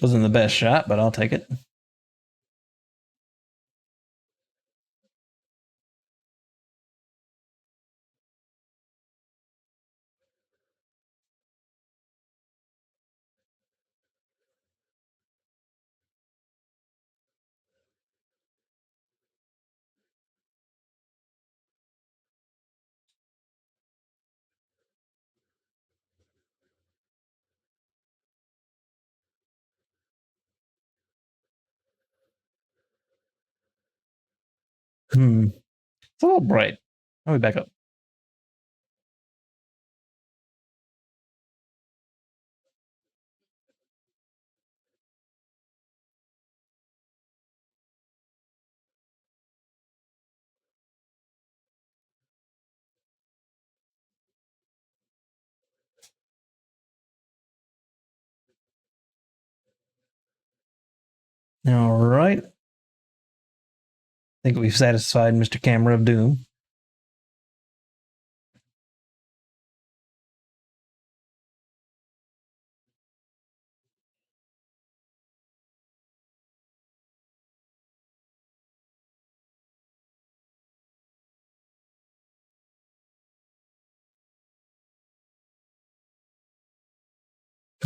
Speaker 1: Wasn't the best shot, but I'll take it. It's a little bright. Let me back up. All right. I think we've satisfied Mr. Camera of Doom.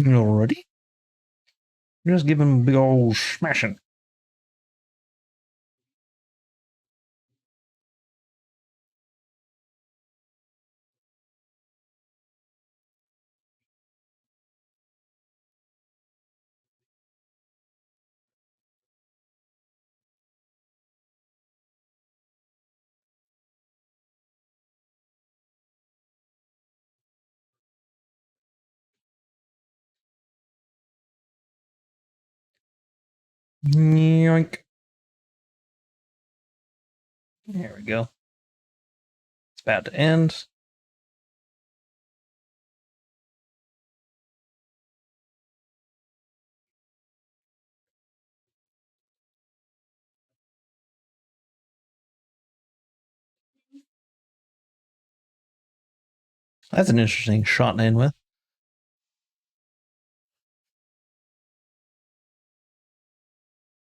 Speaker 1: Already? Just give him a big old smashing. Yoink. There we go. It's about to end. That's an interesting shot to end with.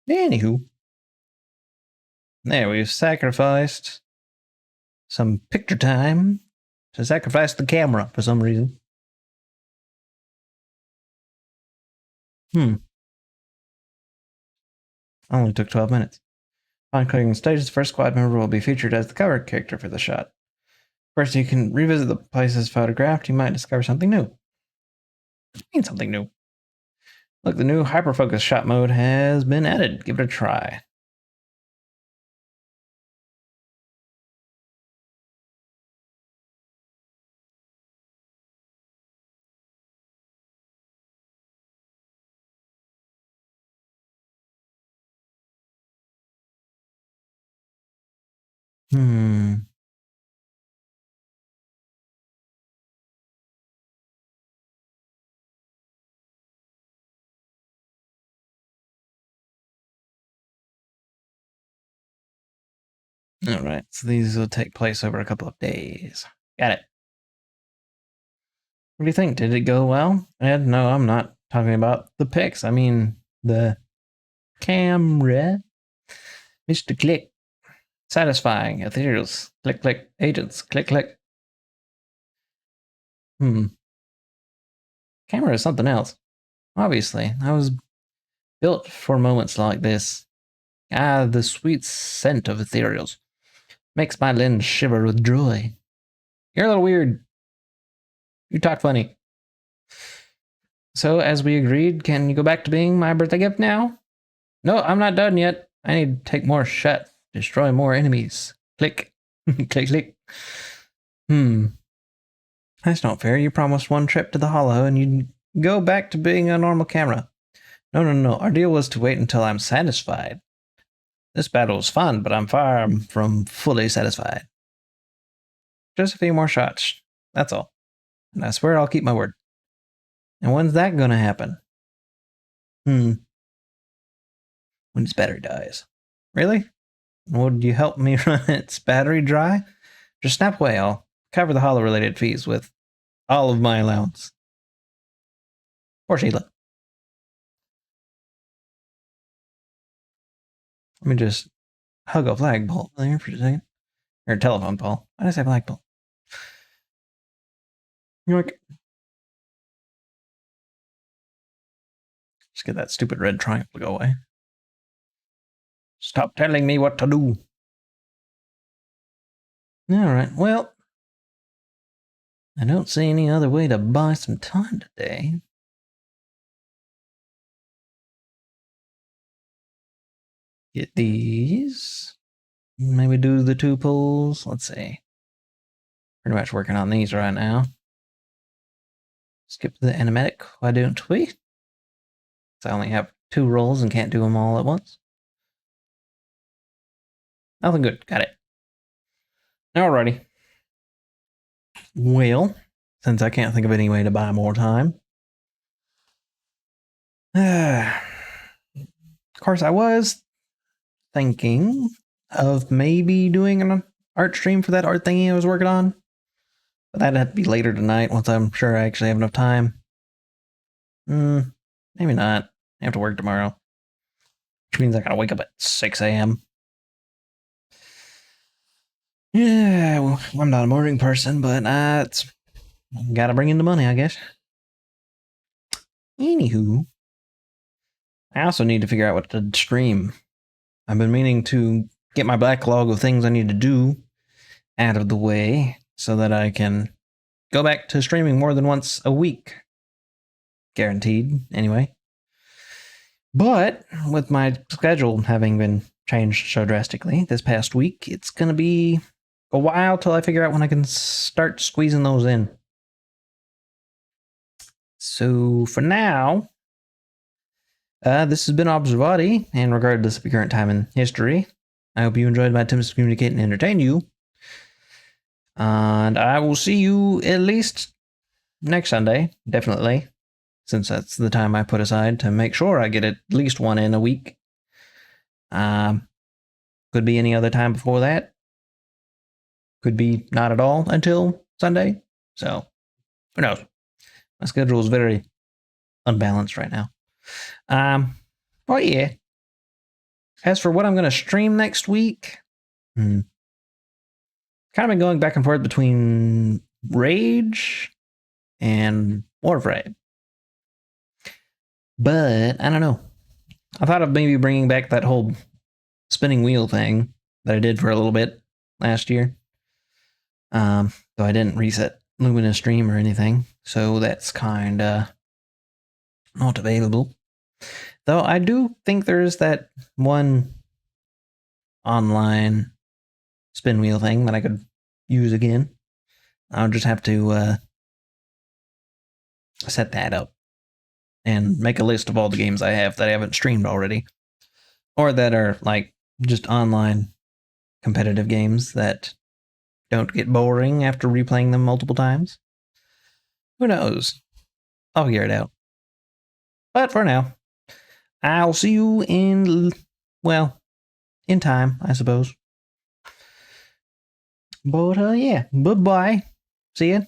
Speaker 1: Anywho. There, we've sacrificed some picture time to sacrifice the camera for some reason. Only took 12 minutes. On clicking stages, the first squad member will be featured as the cover character for the shot. First, you can revisit the places photographed. You might discover something new. I mean something new. Look, the new hyperfocus shot mode has been added. Give it a try. All right, so these will take place over a couple of days. Got it. What do you think? Did it go well? Ed, no, I'm not talking about the pics. I mean the camera. Mr. Click. Satisfying. Ethereals. Click, click. Agents. Click, click. Camera is something else. Obviously, I was built for moments like this. Ah, the sweet scent of ethereals makes my limbs shiver with joy. You're a little weird. You talk funny. So, as we agreed, can you go back to being my birthday gift now? No, I'm not done yet. I need to take more shots, destroy more enemies. Click. Click, click. That's not fair. You promised one trip to the Hollow and you'd go back to being a normal camera. No, no, no. Our deal was to wait until I'm satisfied. This battle was fun, but I'm far from fully satisfied. Just a few more shots. That's all. And I swear I'll keep my word. And when's that gonna happen? When its battery dies. Really? Would you help me run its battery dry? Just snap away. I'll cover the Hollow related fees with all of my allowance. Or Sheila. Let me just hug a flagpole there for a second. Or a telephone pole. Why did I say flagpole? Yoink. Just get that stupid red triangle to go away. Stop telling me what to do. Alright, well, I don't see any other way to buy some time today. Get these. maybe do the 2 pulls. Let's see. Pretty much working on these right now. Skip the animatic. Why don't we? So I only have 2 rolls and can't do them all at once. Nothing good. Got it. Alrighty. Well, since I can't think of any way to buy more time. Of course, I was thinking of maybe doing an art stream for that art thingy I was working on. But that'd have to be later tonight once I'm sure I actually have enough time. Maybe not. I have to work tomorrow. Which means I gotta wake up at 6 a.m. Yeah, well, I'm not a morning person, but it's gotta bring in the money, I guess. Anywho, I also need to figure out what to stream. I've been meaning to get my backlog of things I need to do out of the way so that I can go back to streaming more than once a week. Guaranteed, anyway. But with my schedule having been changed so drastically this past week, it's going to be a while till I figure out when I can start squeezing those in. So for now, this has been Observoddy, and regardless of your current time in history, I hope you enjoyed my attempts to communicate and entertain you. And I will see you at least next Sunday, definitely, since that's the time I put aside to make sure I get at least one in a week. Could be any other time before that. Could be not at all until Sunday. So, who knows? My schedule is very unbalanced right now. But yeah. As for what I'm going to stream next week, kind of been going back and forth between Rage and Warframe. But I don't know. I thought of maybe bringing back that whole spinning wheel thing that I did for a little bit last year. Though I didn't reset Lumina's stream or anything, so that's kind of not available. Though I do think there's that one online spin wheel thing that I could use again. I'll just have to set that up and make a list of all the games I have that I haven't streamed already, or that are like just online competitive games that don't get boring after replaying them multiple times. Who knows? I'll figure it out. But for now, I'll see you in time, I suppose. But yeah, bye-bye. See ya.